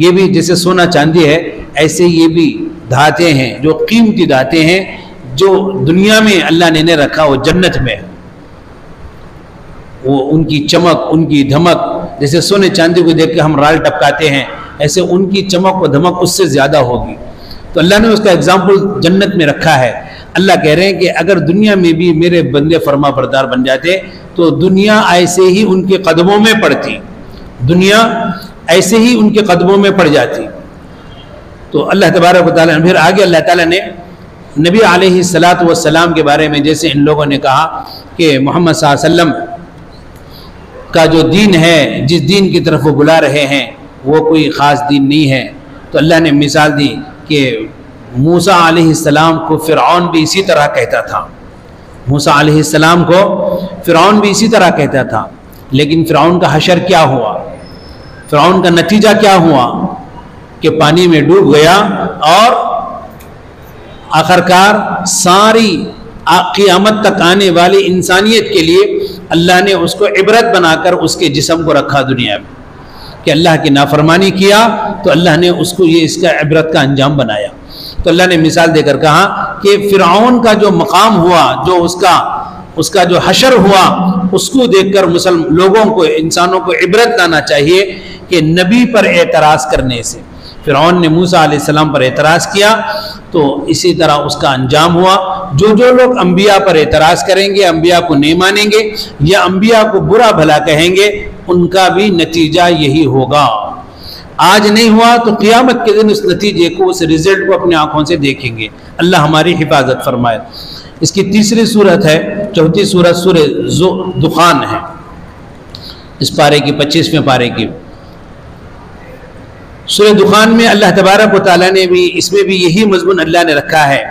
یہ بھی جیسے سونا چاندی ہے ایسے یہ بھی دھاتیں ہیں جو قیمتی دھاتیں ہیں، جو دنیا میں اللہ نے انہیں رکھا وہ جنت میں، وہ ان کی چمک، ان کی دھمک، جیسے سونے چاندی کو دیکھ کے ہم رال ٹپکاتے ہیں، ایسے ان کی چمک و دھمک اس سے زیادہ ہوگی۔ تو اللہ نے اس کا ایگزامپل جنت میں رکھا ہے۔ اللہ کہہ رہے ہیں کہ اگر دنیا میں بھی میرے بندے فرما بردار بن جاتے تو دنیا ایسے ہی ان کے قدموں میں پڑتی، دنیا ایسے ہی ان کے قدموں میں پڑ جاتی۔ تو اللہ تبارک و تعالیٰ پھر آگے اللہ تعالیٰ نے نبی علیہ السلام کے بارے میں، جیسے ان لوگوں نے کہا کہ محمد صلی اللہ علیہ وسلم کا جو دین ہے، جس دین کی طرف وہ بلا رہے ہیں وہ کوئی خاص دین نہیں ہے، تو اللہ نے مثال دی کہ موسیٰ علیہ السلام کو فرعون بھی اسی طرح کہتا تھا، موسیٰ علیہ السلام کو فرعون بھی اسی طرح کہتا تھا، لیکن فرعون کا حشر کیا ہوا؟ فرعون کا نتیجہ کیا ہوا کہ پانی میں ڈوب گیا، اور آخرکار ساری قیامت تک آنے والی انسانیت کے لیے اللہ نے اس کو عبرت بنا کر اس کے جسم کو رکھا دنیا میں، کہ اللہ کی نافرمانی کیا تو اللہ نے اس کو اس کا عبرت کا انجام بنایا۔ تو اللہ نے مثال دے کر کہا کہ فرعون کا جو مقام ہوا، جو اس کا جو حشر ہوا، اس کو دیکھ کر لوگوں کو، انسانوں کو عبرت لانا چاہیے کہ نبی پر اعتراض کرنے سے، فرعون نے موسیٰ علیہ السلام پر اعتراض کیا تو اسی طرح اس کا انجام ہوا۔ جو لوگ انبیاء پر اعتراض کریں گے، انبیاء کو نہیں مانیں گے یا انبیاء کو برا بھلا کہیں گے، ان کا بھی نتیجہ یہی ہوگا۔ آج نہیں ہوا تو قیامت کے دن اس نتیجے کو، اس رزلٹ کو اپنے آنکھوں سے دیکھیں گے۔ اللہ ہماری حفاظت فرمائے۔ اس کی تیسری صورت ہے، چوتھی صورت سورہ دخان ہے، اس پارے کی 25ویں پارے کی سورہ دخان میں اللہ تبارک و تعالیٰ نے بھی، اس میں بھی یہی مضمون اللہ نے رکھا ہے،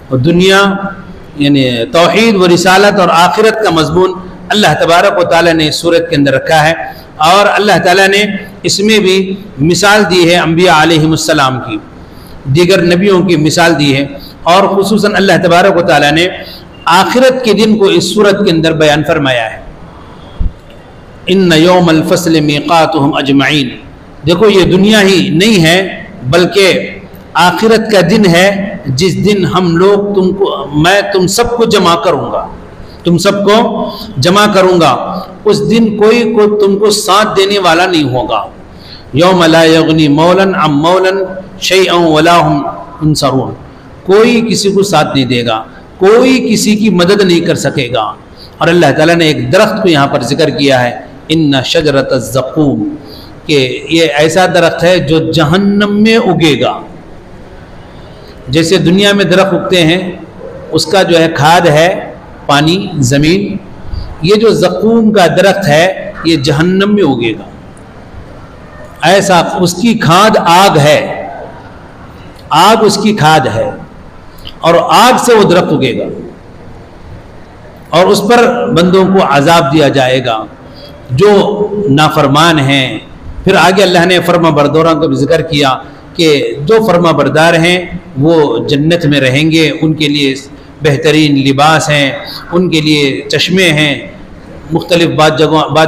اور دنیا یعنی توحید و رسالت اور آخرت کا مضمون اللہ تبارک و تعالیٰ نے اس صورت کے اندر رکھا ہے، اور اللہ تعالیٰ نے اس میں بھی مثال دی ہے انبیاء علیہم السلام کی، دیگر نبیوں کی مثال دی ہے، اور خصوصاً اللہ تبارک و تعالیٰ نے آخرت کے دن کو اس صورت کے اندر بیان فرمایا ہے۔ ان یوم الفصل میقاتہم اجمعین، دیکھو یہ دنیا ہی نہیں ہے بلکہ آخرت کا دن ہے، جس دن ہم لوگ میں تم سب کو جمع کروں گا، تم سب کو جمع کروں گا۔ اس دن کوئی کو تم کو ساتھ دینے والا نہیں ہوگا۔ یوم لا یغنی مولا عن مولا شیئا ولا هم ينصرون، کوئی کسی کو ساتھ نہیں دے گا، کوئی کسی کی مدد نہیں کر سکے گا۔ اور اللہ تعالیٰ نے ایک درخت کو یہاں پر ذکر کیا ہے، ان شجرۃ الزقوم، کہ یہ ایسا درخت ہے جو جہنم میں اگے گا۔ جیسے دنیا میں درخت اگتے ہیں، اس کا جو ہے کھاد ہے پانی، زمین، یہ جو زقوم کا درخت ہے یہ جہنم میں اگے گا۔ ایسا اس کی کھاد آگ ہے، آگ اس کی کھاد ہے، اور آگ سے وہ درخت اگے گا، اور اس پر بندوں کو عذاب دیا جائے گا جو نافرمان ہیں۔ پھر آگے اللہ نے فرما برداروں کا بھی ذکر کیا کہ جو فرما بردار ہیں وہ جنت میں رہیں گے، ان کے لیے بہترین لباس ہیں، ان کے لیے چشمے ہیں۔ مختلف بعض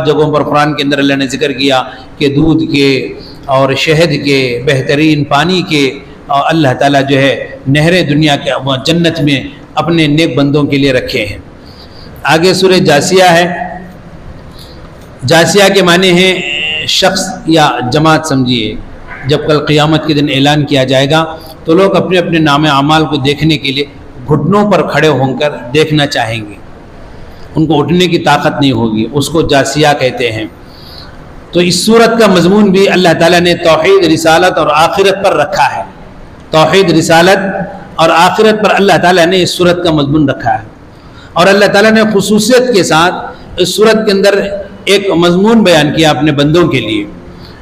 جگہوں پر قرآن کے اندر اللہ نے ذکر کیا کہ دودھ کے اور شہد کے، بہترین پانی کے، اور اللہ تعالیٰ جو ہے نہریں دنیا کے جنت میں اپنے نیک بندوں کے لیے رکھے ہیں۔ آگے سورہ جاسیہ ہے۔ جاسیہ کے معنی ہیں شخص یا جماعت سمجھیے۔ جب کل قیامت کے دن اعلان کیا جائے گا تو لوگ اپنے اپنے نام اعمال کو دیکھنے کے لیے گھٹنوں پر کھڑے ہو کر دیکھنا چاہیں گے، ان کو اٹھنے کی طاقت نہیں ہوگی، اس کو جاسیہ کہتے ہیں۔ تو اس صورت کا مضمون بھی اللہ تعالیٰ نے توحید، رسالت اور آخرت پر رکھا ہے۔ توحید، رسالت اور آخرت پر اللہ تعالیٰ نے اس صورت کا مضمون رکھا ہے، اور اللہ تعالیٰ نے خصوصیت کے ساتھ اس صورت کے اندر ایک مضمون بیان کیا اپنے بندوں کے لیے۔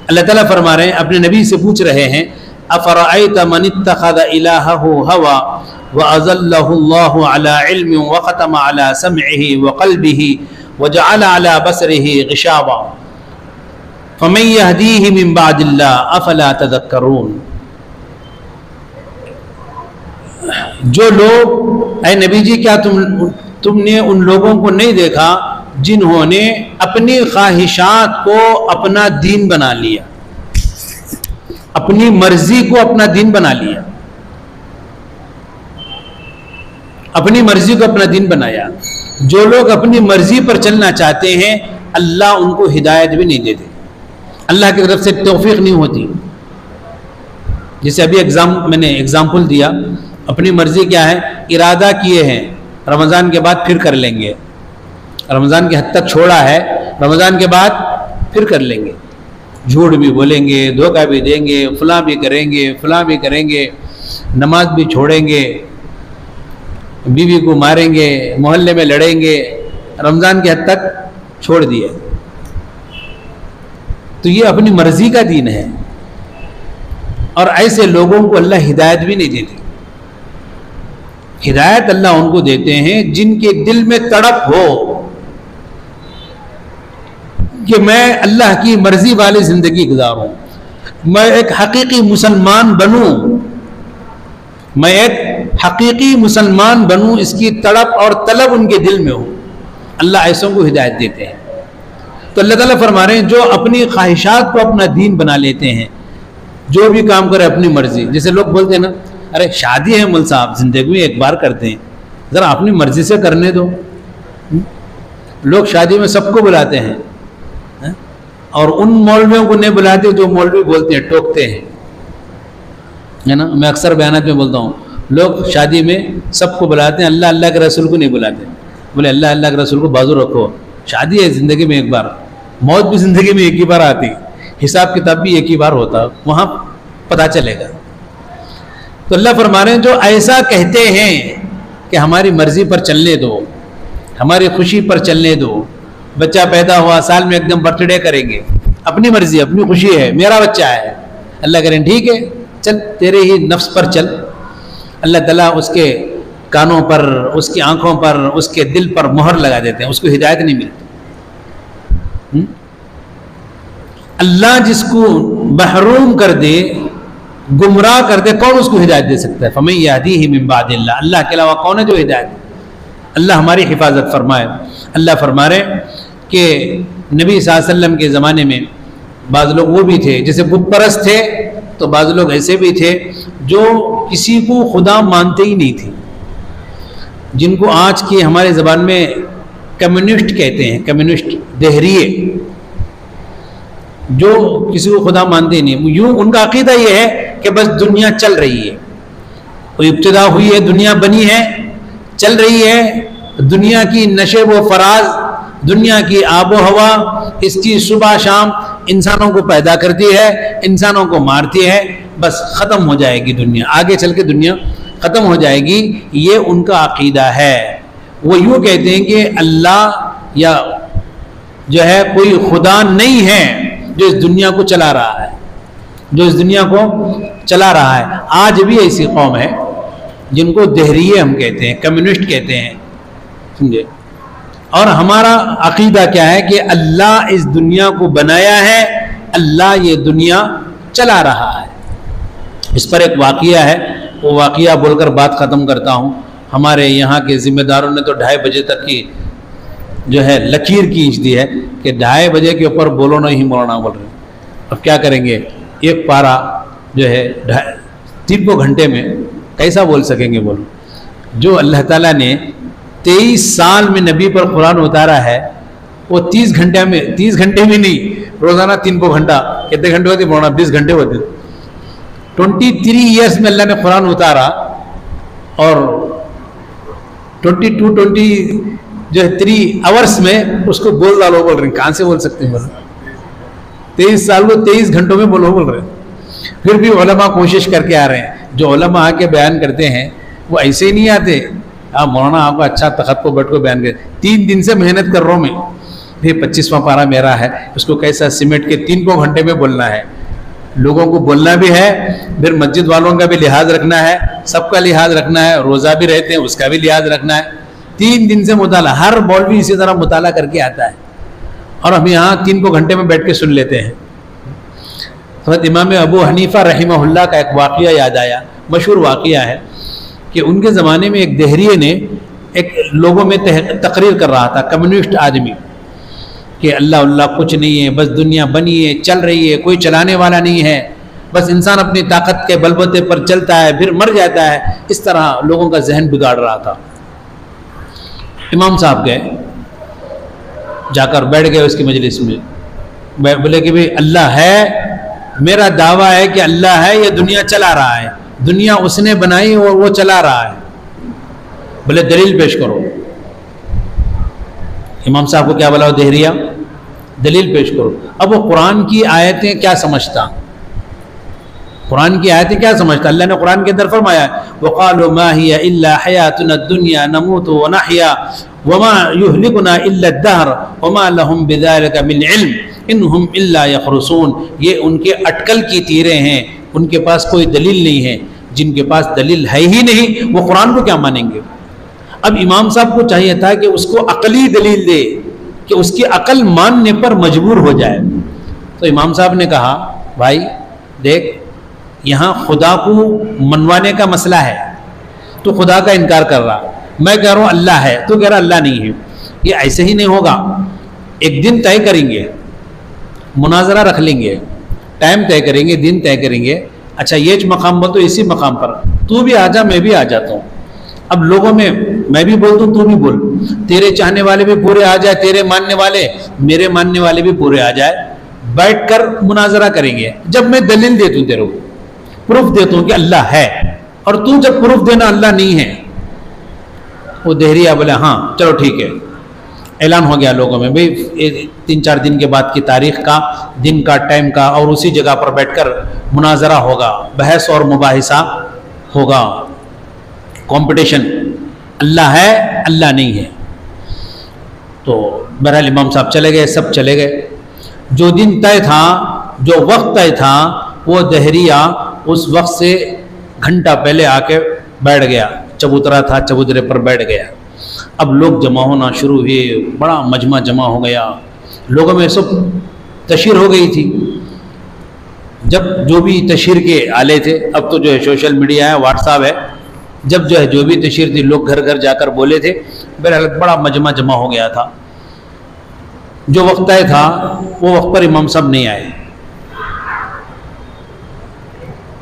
اللہ تعالیٰ فرما رہے ہیں، اپنے نبی سے پوچھ رہے ہیں، افرأیت من اتخذ الہہ ہوا وأضلہ اللہ علی علم وختم علی سمعہ وقلبہ وجعل علی بصرہ غشاوہ فمن یہدیہ من بعد اللہ افلا تذکرون۔ جو لوگ، اے نبی جی کیا تم نے ان لوگوں کو نہیں دیکھا جنہوں نے اپنی خواہشات کو اپنا دین بنا لیا، اپنی مرضی کو اپنا دین بنا لیا، اپنی مرضی کو اپنا دین بنایا۔ جو لوگ اپنی مرضی پر چلنا چاہتے ہیں اللہ ان کو ہدایت بھی نہیں دیتے، اللہ کی طرف سے توفیق نہیں ہوتی۔ جیسے ابھی میں نے ایگزامپل دیا، اپنی مرضی کیا ہے، ارادہ کیے ہیں رمضان کے بعد پھر کر لیں گے، رمضان کے حد تک چھوڑا ہے، رمضان کے بعد پھر کر لیں گے، جھوٹ بھی بولیں گے، دھوکہ بھی دیں گے، فلاں بھی کریں گے، فلاں بھی کریں گے، نماز بھی چھوڑیں گے، بیوی کو ماریں گے، محلے میں لڑیں گے، رمضان کے حد تک چھوڑ دیا۔ تو یہ اپنی مرضی کا دین ہے، اور ایسے لوگوں کو اللہ ہدایت بھی نہیں دیتے. ہدایت اللہ ان کو دیتے ہیں جن کے دل میں تڑپ ہو کہ میں اللہ کی مرضی والی زندگی گزاروں, میں ایک حقیقی مسلمان بنوں, میں ایک حقیقی مسلمان بنوں, اس کی تڑپ اور طلب ان کے دل میں ہو. اللہ ایسوں کو ہدایت دیتے ہیں. تو اللہ تعالیٰ فرما رہے ہیں جو اپنی خواہشات کو اپنا دین بنا لیتے ہیں, جو بھی کام کرے اپنی مرضی. جیسے لوگ بولتے ہیں نا, ارے شادی ہے مول صاحب, زندگی میں ایک بار کرتے ہیں, ذرا اپنی مرضی سے کرنے دو. لوگ شادی میں سب کو بلاتے ہیں اور ان مولویوں کو نہیں بلاتے جو مولوی بولتے ہیں, ٹوکتے ہیں, ہے نا. میں اکثر بیانات میں بولتا ہوں, لوگ شادی میں سب کو بلاتے ہیں, اللہ اللہ کے رسول کو نہیں بلاتے. بولے اللہ اللہ کے رسول کو بازو رکھو, شادی ہے زندگی میں ایک بار, موت بھی زندگی میں ایک ہی بار آتی, حساب کتاب بھی ایک ہی بار ہوتا, وہاں پتہ چلے گا. تو اللہ فرما رہے ہیں جو ایسا کہتے ہیں کہ ہماری مرضی پر چلنے دو, ہماری خوشی پر چلنے دو, بچہ پیدا ہوا سال میں ایک دم برتھ ڈے کریں گے, اپنی مرضی اپنی خوشی ہے, میرا بچہ ہے, اللہ کریں ٹھیک ہے چل تیرے ہی نفس پر چل. اللہ تعالیٰ اس کے کانوں پر, اس کی آنکھوں پر, اس کے دل پر مہر لگا دیتے ہیں, اس کو ہدایت نہیں ملتی. اللہ جس کو محروم کر دے, گمراہ کر دے, کون اس کو ہدایت دے سکتا ہے؟ فَمَن يَهْدِيهِ مِن بَعْدِ اللَّهِ, اللہ کے علاوہ کون ہے جو ہدایت؟ اللہ ہماری حفاظت فرمائے. اللہ فرما رہے کہ نبی صلی اللہ علیہ وسلم کے زمانے میں بعض لوگ وہ بھی تھے جیسے بت پرست تھے, تو بعض لوگ ایسے بھی تھے جو کسی کو خدا مانتے ہی نہیں تھے, جن کو آج کی ہمارے زبان میں کمیونسٹ کہتے ہیں, کمیونسٹ دہریے, جو کسی کو خدا مانتے ہی نہیں. یوں ان کا عقیدہ یہ ہے کہ بس دنیا چل رہی ہے, وہ ابتدا ہوئی ہے, دنیا بنی ہے, چل رہی ہے, دنیا کی نشیب و فراز, دنیا کی آب و ہوا, اس کی صبح شام انسانوں کو پیدا کرتی ہے, انسانوں کو مارتی ہے, بس ختم ہو جائے گی دنیا, آگے چل کے دنیا ختم ہو جائے گی. یہ ان کا عقیدہ ہے. وہ یوں کہتے ہیں کہ اللہ یا جو ہے کوئی خدا نہیں ہے جو اس دنیا کو چلا رہا ہے, جو اس دنیا کو چلا رہا ہے. آج بھی ایسی قوم ہے جن کو دہریے ہم کہتے ہیں, کمیونسٹ کہتے ہیں, سمجھے. اور ہمارا عقیدہ کیا ہے کہ اللہ اس دنیا کو بنایا ہے, اللہ یہ دنیا چلا رہا ہے. اس پر ایک واقعہ ہے, وہ واقعہ بول کر بات ختم کرتا ہوں. ہمارے یہاں کے ذمہ داروں نے تو 2:30 بجے تک کی جو ہے لکیر کھینچ دی ہے کہ 2:30 بجے کے اوپر بولو نہیں مولانا بول رہے. اب کیا کریں گے, ایک پارا جو ہے 3 گھنٹے میں کیسا بول سکیں گے بولو. جو اللہ تعالیٰ نے 23 سال میں نبی پر قرآن اتارا ہے, وہ 30 گھنٹے میں نہیں, روزانہ 3 گھنٹہ. کتنے گھنٹے ہوتے مولانا؟ 20 گھنٹے ہوتے. 23 ایئرس میں اللہ نے قرآن اتارا, اور 3 آورس میں اس کو بول ڈالو بول رہے ہیں. کہاں سے بول سکتے ہیں؟ 23 سال کو 23 گھنٹوں میں بولو بول رہے ہیں. پھر بھی علماء کوشش کر کے آ رہے ہیں. جو علماء آ کے بیان کرتے ہیں وہ ایسے ہی نہیں آتے. مولانا آپ کو اچھا تخت کو بیٹھ کو بیان کر, 3 دن سے محنت کر رہا ہوں میں, پھر 25واں پارا میرا ہے, اس کو کیسا سمیٹ کے 3 گھنٹے میں بولنا ہے. لوگوں کو بولنا بھی ہے, پھر مسجد والوں کا بھی لحاظ رکھنا ہے, سب کا لحاظ رکھنا ہے, روزہ بھی رہتے ہیں اس کا بھی لحاظ رکھنا ہے. 3 دن سے مطالعہ, ہر مولوی اسی طرح مطالعہ کر کے آتا ہے, اور ہم یہاں 3 گھنٹے میں بیٹھ کے سن لیتے ہیں. حضرت امام ابو حنیفہ رحمہ اللہ کا ایک واقعہ یاد آیا, مشہور واقعہ ہے کہ ان کے زمانے میں ایک دہریے نے ایک لوگوں میں تقریر کر رہا تھا, کمیونسٹ آدمی, کہ اللہ کچھ نہیں ہے, بس دنیا بنی ہے, چل رہی ہے, کوئی چلانے والا نہیں ہے, بس انسان اپنی طاقت کے بلبوتے پر چلتا ہے پھر مر جاتا ہے. اس طرح لوگوں کا ذہن بگاڑ رہا تھا. امام صاحب گئے, جا کر بیٹھ گئے اس کی مجلس میں, بولے کہ بھئی اللہ ہے, میرا دعویٰ ہے کہ اللہ ہے, یہ دنیا چلا رہا ہے, دنیا اس نے بنائی اور وہ چلا رہا ہے. بولے دلیل پیش کرو. امام صاحب کو کیا بولا وہ دہریہ, دلیل پیش کرو. اب وہ قرآن کی آیتیں کیا سمجھتا, قرآن کی آیتیں کیا سمجھتا؟ اللہ نے قرآن کے اندر فرمایا وَقَالُوا مَا هِيَ إِلَّا حَيَاتُنَا الدُّنْيَا نَمُوتُ وَنَحْيَا وَمَا يُهْلِكُنَا إِلَّا الدَّهْرُ وَمَا لَهُمْ بِذَلِكَ مِنْ عِلْمٍ. انہم الا یخرصون، یہ ان کے اٹکل کی تیریں ہیں، ان کے پاس کوئی دلیل نہیں ہے۔ جن کے پاس دلیل ہے ہی نہیں وہ قرآن کو کیا مانیں گے؟ اب امام صاحب کو چاہیے تھا کہ اس کو عقلی دلیل دے کہ اس کی عقل ماننے پر مجبور ہو جائے۔ تو امام صاحب نے کہا بھائی دیکھ، یہاں خدا کو منوانے کا مسئلہ ہے، تو خدا کا انکار کر رہا، میں کہہ رہا ہوں اللہ ہے، تو کہہ رہا اللہ نہیں ہے، یہ ایسے ہی نہیں ہوگا۔ ایک دن طے کریں گے، مناظرہ رکھ لیں گے، ٹائم طے کریں گے، دن طے کریں گے، اچھا یہ مقام بول تو اسی مقام پر تو بھی آ جا، میں بھی آ جاتا ہوں۔ اب لوگوں میں میں بھی بولتا ہوں، تو بھی بول، تیرے چاہنے والے بھی پورے آ جائے، تیرے ماننے والے، میرے ماننے والے بھی پورے آ جائے، بیٹھ کر مناظرہ کریں گے۔ جب میں دلیل دیتا ہوں، تیرے کو پروف دیتا ہوں کہ اللہ ہے، اور تو جب پروف دینا اللہ نہیں ہے۔ وہ دہریہ بولے ہاں چلو ٹھیک ہے۔ اعلان ہو گیا لوگوں میں، بھئی 3-4 دن کے بعد کی تاریخ کا، دن کا، ٹائم کا، اور اسی جگہ پر بیٹھ کر مناظرہ ہوگا، بحث اور مباحثہ ہوگا، کمپٹیشن، اللہ ہے اللہ نہیں ہے۔ تو بہرحال امام صاحب چلے گئے، سب چلے گئے۔ جو دن طے تھا، جو وقت طے تھا، وہ دہریہ اس وقت سے گھنٹہ پہلے آ کے بیٹھ گیا، چبوترا تھا چبوترے پر بیٹھ گیا۔ اب لوگ جمع ہونا شروع ہوئے، بڑا مجمع جمع ہو گیا، لوگوں میں سب تشہیر ہو گئی تھی۔ جب جو بھی تشہیر کے آلے تھے، اب تو جو ہے سوشل میڈیا ہے، واٹس ایپ ہے، جب جو ہے جو بھی تشہیر تھی لوگ گھر گھر جا کر بولے تھے، بہرحال بڑا مجمع جمع ہو گیا تھا۔ جو وقت طے تھا وہ وقت پر امام صاحب نہیں آئے۔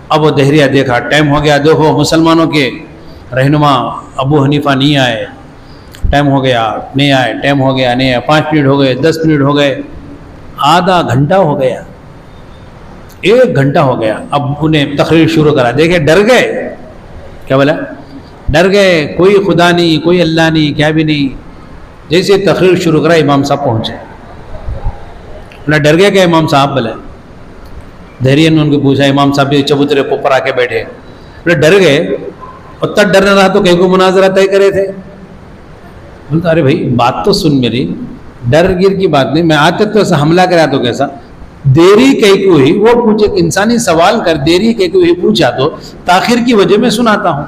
اب وہ دہریہ دیکھا، ٹائم ہو گیا، دیکھو مسلمانوں کے رہنما ابو حنیفہ نہیں آئے، ٹائم ہو گیا نہیں آئے، ٹائم ہو گیا نہیں آئے، 5 منٹ ہو گئے، 10 منٹ ہو گئے، آدھا گھنٹہ ہو گیا، 1 گھنٹہ ہو گیا۔ اب انہیں تقریر شروع کرا، دیکھے ڈر گئے، کیا بولا؟ ڈر گئے، کوئی خدا نہیں، کوئی اللہ نہیں، کیا بھی نہیں۔ جیسے تقریر شروع کرا امام صاحب پہنچے، بولا ڈر گئے کہ امام صاحب؟ بولے دہریہ نے ان کو پوچھا، امام صاحب بھی چبوترے پر آ کے بیٹھے، بولے ڈر گئے، اور تب ڈرنا رہا تو کہیں کو مناظرہ طے کرے تھے۔ بولتا ارے بھائی بات تو سن میری، ڈر گر کی بات نہیں، میں آج تک تو ایسا حملہ کرا تو کیسا، دیری کہیں کو ہی وہ پوچھے، انسانی سوال کر، دیری کہیں کو ہی پوچھا تو تاخیر کی وجہ میں سناتا ہوں،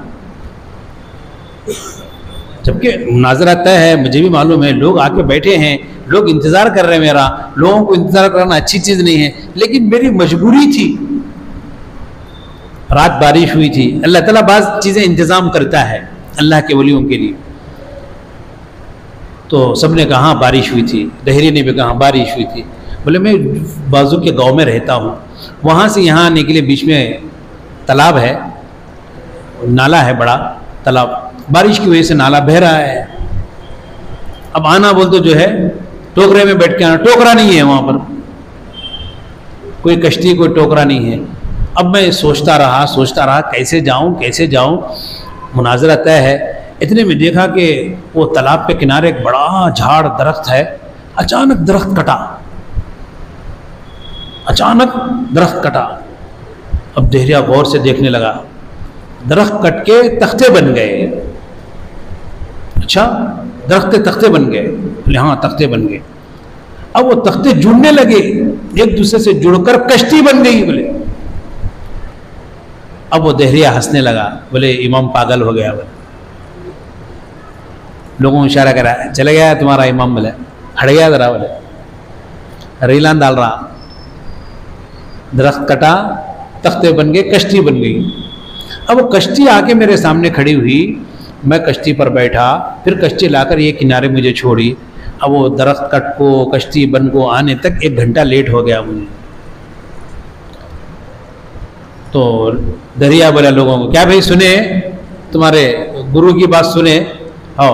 جبکہ مناظرہ طے ہے، مجھے بھی معلوم ہے، لوگ آ کے بیٹھے ہیں، لوگ انتظار کر رہے ہیں میرا، لوگوں کو انتظار کرنا اچھی چیز نہیں ہے، لیکن میری مجبوری تھی، رات بارش ہوئی تھی، اللہ تعالیٰ بعض چیزیں انتظام کرتا ہے اللہ کے ولیوں کے لیے۔ تو سب نے کہا ہاں بارش ہوئی تھی، دہریہ نے بھی کہا بارش ہوئی تھی۔ بولے میں بازو کے گاؤں میں رہتا ہوں، وہاں سے یہاں آنے کے لیے بیچ میں تالاب ہے، نالا ہے، بڑا تالاب، بارش کی وجہ سے نالا بہہ رہا ہے، اب آنا بول تو جو ہے ٹوکرے میں بیٹھ کے آنا، ٹوکرا نہیں ہے وہاں پر، کوئی کشتی کوئی ٹوکرا نہیں ہے۔ اب میں سوچتا رہا کیسے جاؤں، مناظرہ طے ہے۔ اتنے میں دیکھا کہ وہ تالاب پہ کنارے ایک بڑا جھاڑ درخت ہے، اچانک درخت کٹا۔ اب دہریہ غور سے دیکھنے لگا، درخت کٹ کے تختے بن گئے۔ اچھا درخت تختے بن گئے؟ بولے ہاں تختے بن گئے۔ اب وہ تختے جڑنے لگے، ایک دوسرے سے جڑ کر کشتی بن گئی۔ بولے اب وہ دہریہ ہنسنے لگا، بولے امام پاگل ہو گیا۔ بولے لوگوں نے اشارہ کرا، چلے گیا تمہارا امام، بولے ہٹ گیا ذرا، بولے ریلان ڈال رہا، درخت کٹا، تختے بن گئے، کشتی بن گئی۔ اب وہ کشتی آ کے میرے سامنے کھڑی ہوئی، میں کشتی پر بیٹھا، پھر کشتی لا کر یہ کنارے مجھے چھوڑی۔ اب وہ درخت کٹ کو کشتی بن کو آنے تک 1 گھنٹہ لیٹ ہو گیا مجھے۔ تو دہریہ بولا لوگوں کو، کیا بھائی سنے تمہارے گرو کی بات سنے؟ ہاں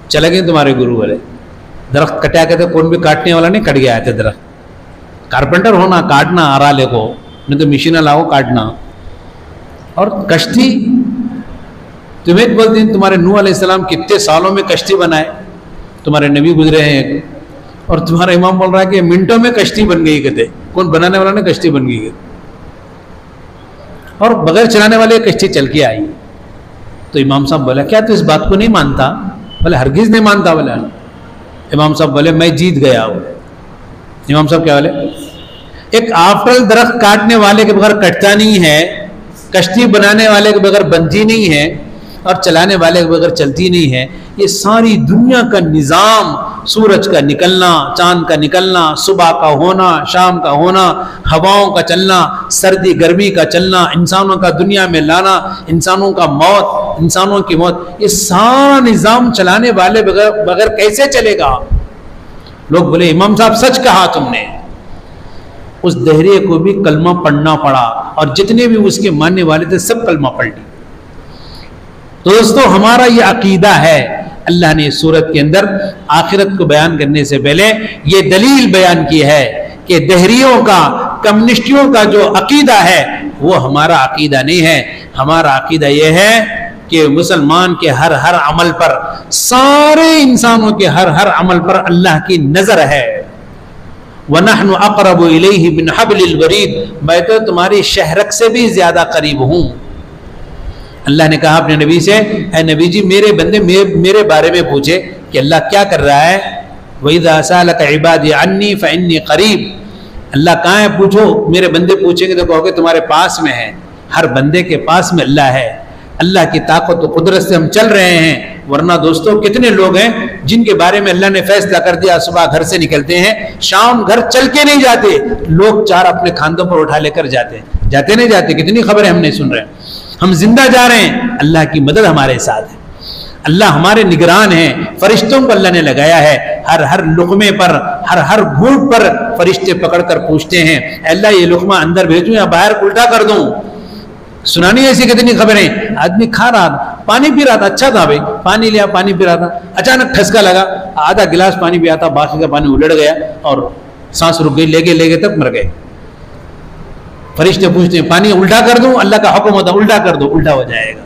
چلے گئے تمہارے گرو والے، درخت کٹیا کہتے کون بھی کاٹنے والا نہیں، کٹ گیا تھے درخت، کارپینٹر ہونا کاٹنا آرالے کو، نہیں تو مشینہ لاؤ کاٹنا۔ اور کشتی تمہیں بولتے ہیں، تمہارے نوح علیہ السلام کتنے سالوں میں کشتی بنائے، تمہارے نبی گزرے ہیں، اور تمہارا امام بول رہا ہے کہ منٹوں میں کشتی بن گئی، کہتے کون بنانے والا نے کشتی بن گئی، اور بغیر چلانے والے کشتی چل کے آئی۔ تو امام صاحب بولا کیا تو اس بات کو نہیں مانتا؟ بولے ہرگز نہیں مانتا۔ بولا امام صاحب بولے میں جیت گیا ہوں، امام صاحب کیا والے؟ ایک آفرل درخت کاٹنے والے کے بغیر کٹتا نہیں ہے، کشتی بنانے والے کے بغیر بنتی نہیں ہے، اور چلانے والے کے بغیر چلتی نہیں ہے۔ یہ ساری دنیا کا نظام، سورج کا نکلنا، چاند کا نکلنا، صبح کا ہونا، شام کا ہونا، ہواؤں کا چلنا، سردی گرمی کا چلنا، انسانوں کا دنیا میں لانا، انسانوں کا موت، انسانوں کی موت، یہ سارا نظام چلانے والے بغیر کیسے چلے گا؟ لوگ بولے امام صاحب سچ کہا تم نے۔ اس دہریے کو بھی کلمہ پڑھنا پڑا، اور جتنے بھی اس کے ماننے والے تھے سب کلمہ پڑھ لی۔ تو دوستو ہمارا یہ عقیدہ ہے۔ اللہ نے اس سورت کے اندر آخرت کو بیان کرنے سے پہلے یہ دلیل بیان کی ہے کہ دہریوں کا، کمیونسٹیوں کا جو عقیدہ ہے وہ ہمارا عقیدہ نہیں ہے۔ ہمارا عقیدہ یہ ہے کہ مسلمان کے ہر عمل پر، سارے انسانوں کے ہر عمل پر اللہ کی نظر ہے۔ وَنَحْنُ أَقْرَبُ إِلَيْهِ مِنْ حَبْلِ الْوَرِيدِ، میں تو تمہاری شہرک سے بھی زیادہ قریب ہوں۔ اللہ نے کہا اپنے نبی سے، اے نبی جی میرے بندے میرے بارے میں پوچھے کہ اللہ کیا کر رہا ہے۔ وَإِذَا سَأَلَكَ عِبَادِي عَنِّي فَإِنِّي قَرِيبٌ، اللہ کہاں ہے پوچھو، میرے بندے پوچھیں گے تو کہو گے تمہارے پاس میں ہے۔ ہر بندے کے پاس میں اللہ ہے۔ اللہ کی طاقت و قدرت سے ہم چل رہے ہیں، ورنہ دوستو کتنے لوگ ہیں جن کے بارے میں اللہ نے فیصلہ کر دیا، صبح گھر سے نکلتے ہیں، شام گھر چل کے نہیں جاتے، لوگ چار اپنے کاندھوں پر اٹھا لے کر جاتے نہیں جاتے۔ کتنی خبریں ہم نہیں سن رہے ہیں۔ ہم زندہ جا رہے ہیں، اللہ کی مدد ہمارے ساتھ ہے، اللہ ہمارے نگران ہیں، فرشتوں کو اللہ نے لگایا ہے، ہر لقمے پر، ہر گھونٹ پر فرشتے پکڑ کر پوچھتے ہیں اے اللہ یہ لقمہ اندر بھیجوں یا باہر الٹا کر دوں۔ سنانی ایسی کتنی خبریں۔ آدمی کھا رہا تھا، پانی پی رہا تھا، اچھا تھا بھائی، پانی لیا پانی پی رہا تھا، اچانک ٹھسکا لگا، آدھا گلاس پانی پیا تھا، باقی کا پانی الٹ گیا اور سانس رک گئی، لے گئے تک مر گئے۔ فرشتے پوچھتے ہیں پانی الٹا کر دوں، اللہ کا حکم ہوتا الٹا کر دو، الٹا ہو جائے گا۔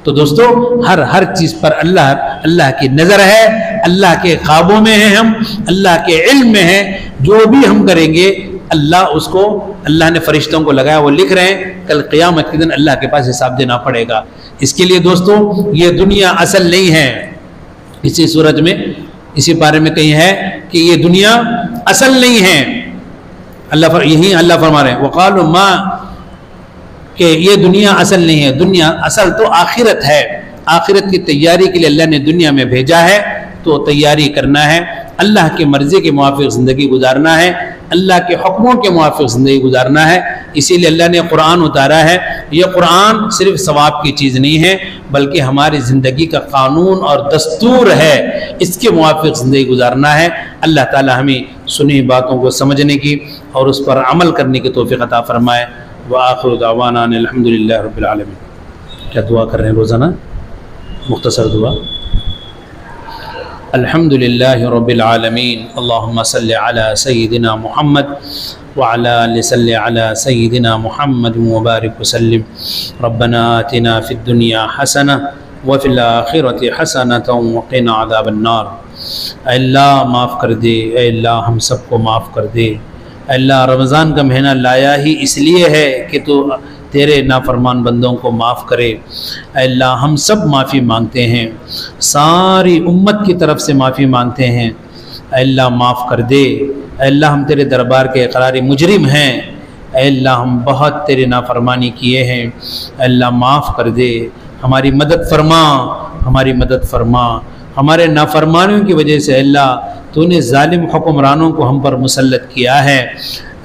تو دوستو ہر چیز پر اللہ کی نظر ہے، اللہ کے خوابوں میں ہیں ہم، اللہ کے علم میں ہیں، جو بھی ہم کریں گے اللہ نے فرشتوں کو لگایا، وہ لکھ رہے ہیں، کل قیامت کے دن اللہ کے پاس حساب دینا پڑے گا۔ اس کے لیے دوستو یہ دنیا اصل نہیں ہے۔ اسی صورت میں اسی بارے میں کہیں ہے کہ یہ دنیا اصل نہیں ہے۔ اللہ فرما رہے ہیں وقالوا ما، کہ یہ دنیا اصل نہیں ہے، دنیا اصل تو آخرت ہے۔ آخرت کی تیاری کے لیے اللہ نے دنیا میں بھیجا ہے، تو تیاری کرنا ہے، اللہ کی مرضی کے موافق زندگی گزارنا ہے، اللہ کے حکموں کے موافق زندگی گزارنا ہے۔ اسی لیے اللہ نے قرآن اتارا ہے۔ یہ قرآن صرف ثواب کی چیز نہیں ہے، بلکہ ہماری زندگی کا قانون اور دستور ہے، اس کے موافق زندگی گزارنا ہے۔ اللہ تعالی ہمیں سنی باتوں کو سمجھنے کی اور اس پر عمل کرنے کی توفیق عطا فرمائے۔ وآخر دعوانا الحمدللہ رب العالمین۔ کیا دعا کر رہے ہیں روزانہ؟ مختصر دعا۔ الحمدللہ رب العالمین، اللہم صلی علی سیدنا محمد وعلی آلہ صلی علی سیدنا محمد مبارک وسلم۔ ربنا آتنا فی الدنیا حسنہ وفی الآخرۃ حسنۃ وقنا عذاب النار۔ اے اللہ معاف کر دے، اے اللہ ہم سب کو معاف کر دے۔ اے اللہ رمضان کا مہینہ لایا ہی اس لیے ہے کہ تو تیرے نافرمان بندوں کو معاف کرے۔ اے اللہ ہم سب معافی مانگتے ہیں، ساری امت کی طرف سے معافی مانگتے ہیں۔ اے اللہ معاف کر دے۔ اے اللہ ہم تیرے دربار کے اقراری مجرم ہیں۔ اے اللہ ہم بہت تیرے نافرمانی کیے ہیں۔ اے اللہ معاف کر دے، ہماری مدد فرما، ہماری مدد فرما۔ ہمارے نافرمانیوں کی وجہ سے اے اللہ تو نے ظالم حکمرانوں کو ہم پر مسلط کیا ہے۔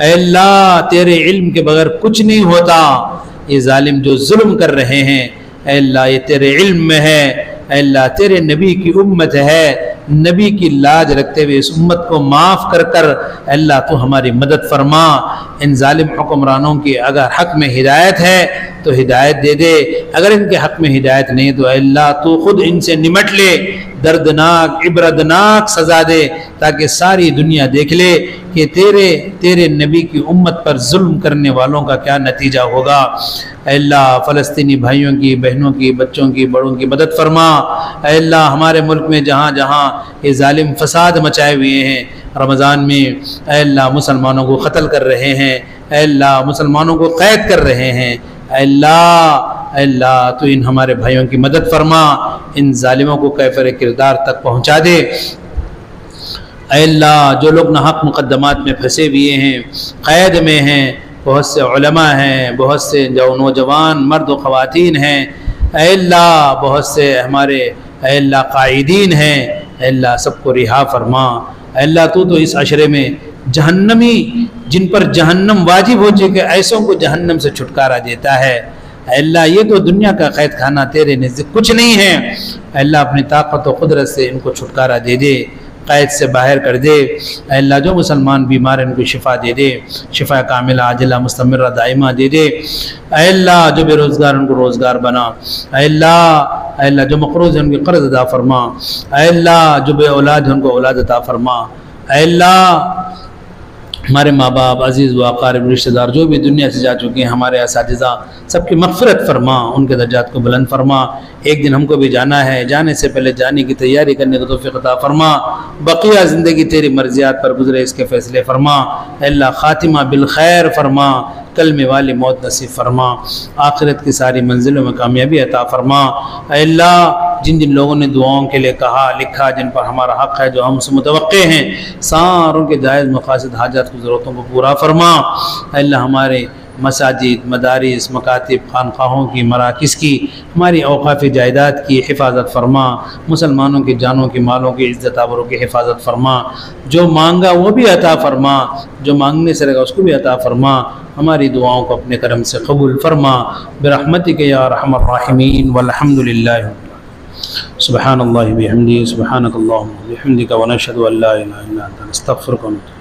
اے اللہ تیرے علم کے بغیر کچھ نہیں ہوتا، یہ ظالم جو ظلم کر رہے ہیں اے اللہ یہ تیرے علم میں ہے۔ اے اللہ تیرے نبی کی امت ہے، نبی کی لاج رکھتے ہوئے اس امت کو معاف کر کر اے اللہ تو ہماری مدد فرما۔ ان ظالم حکمرانوں کی اگر حق میں ہدایت ہے تو ہدایت دے دے، اگر ان کے حق میں ہدایت نہیں تو اے اللہ تو خود ان سے نمٹ لے، دردناک عبرتناک سزا دے، تاکہ ساری دنیا دیکھ لے کہ تیرے نبی کی امت پر ظلم کرنے والوں کا کیا نتیجہ ہوگا۔ اے اللہ فلسطینی بھائیوں کی، بہنوں کی، بچوں کی، بڑوں کی مدد فرما۔ اے اللہ ہمارے ملک میں جہاں جہاں یہ ظالم فساد مچائے ہوئے ہیں رمضان میں، اے اللہ مسلمانوں کو قتل کر رہے ہیں، اے اللہ مسلمانوں کو قید کر رہے ہیں، اے اللہ تو ان ہمارے بھائیوں کی مدد فرما، ان ظالموں کو کیفر کردار تک پہنچا دے۔ اے اللہ جو لوگ ناحق مقدمات میں پھنسے ہوئے ہیں، قید میں ہیں، بہت سے علماء ہیں، بہت سے جو نوجوان مرد و خواتین ہیں، اے اللہ بہت سے ہمارے اے اللہ قائدین ہیں، اے اللہ سب کو رہا فرما۔ اے اللہ تو اس عشرے میں جہنمی جن پر جہنم واجب ہو چکے ایسوں کو جہنم سے چھٹکارا دیتا ہے۔ اے اللہ یہ تو دنیا کا قید خانہ تیرے نزدیک کچھ نہیں ہے، اے اللہ اپنی طاقت و قدرت سے ان کو چھٹکارا دے دے، قید سے باہر کر دے۔ اے اللہ جو مسلمان بیمار ہیں ان کو شفا دے دے، شفا کاملہ عاجلہ مستمرہ دائمہ دے دے۔ اے اللہ جو بے روزگار ان کو روزگار بنا، اے اللہ جو مقروض ہیں ان کے قرض ادا فرما، اے اللہ جو بے اولاد ہیں ان کو اولاد عطا فرما۔ اے اللہ ہمارے ماں باپ، عزیز و اقارب، رشتہ دار جو بھی دنیا سے جا چکے ہیں، ہمارے اساتذہ سب کی مغفرت فرما، ان کے درجات کو بلند فرما۔ ایک دن ہم کو بھی جانا ہے، جانے سے پہلے جانے کی تیاری کرنے کو توفیق عطا فرما۔ بقیہ زندگی تیری مرضیات پر گزرے اس کے فیصلے فرما۔ اے اللہ خاتمہ بالخیر فرما، کلمے والی موت نصیب فرما، آخرت کی ساری منزلوں میں کامیابی عطا فرما۔ اے اللہ جن جن لوگوں نے دعاؤں کے لیے کہا لکھا، جن پر ہمارا حق ہے، جو ہم سے متوقع ہیں، ساروں کے جائز مقاصد حاجات کی ضرورتوں کو پورا فرما۔ اے اللہ ہمارے مساجد، مدارس، مکاتب، خانقاہوں کی، مراکز کی، ہماری اوقاف جائیداد کی حفاظت فرما، مسلمانوں کی جانوں کی، مالوں کی، عزت آبروں کی حفاظت فرما۔ جو مانگا وہ بھی عطا فرما، جو مانگنے سے رہے گا اس کو بھی عطا فرما۔ ہماری دعاؤں کو اپنے کرم سے قبول فرما، برحمتک یا ارحم الراحمین، والحمد للہ۔ سبحان اللہ بحمدہ، سبحانک اللہم وبحمدک، ونشہد ان لا الہ الا انت، نستغفرک ونتوب۔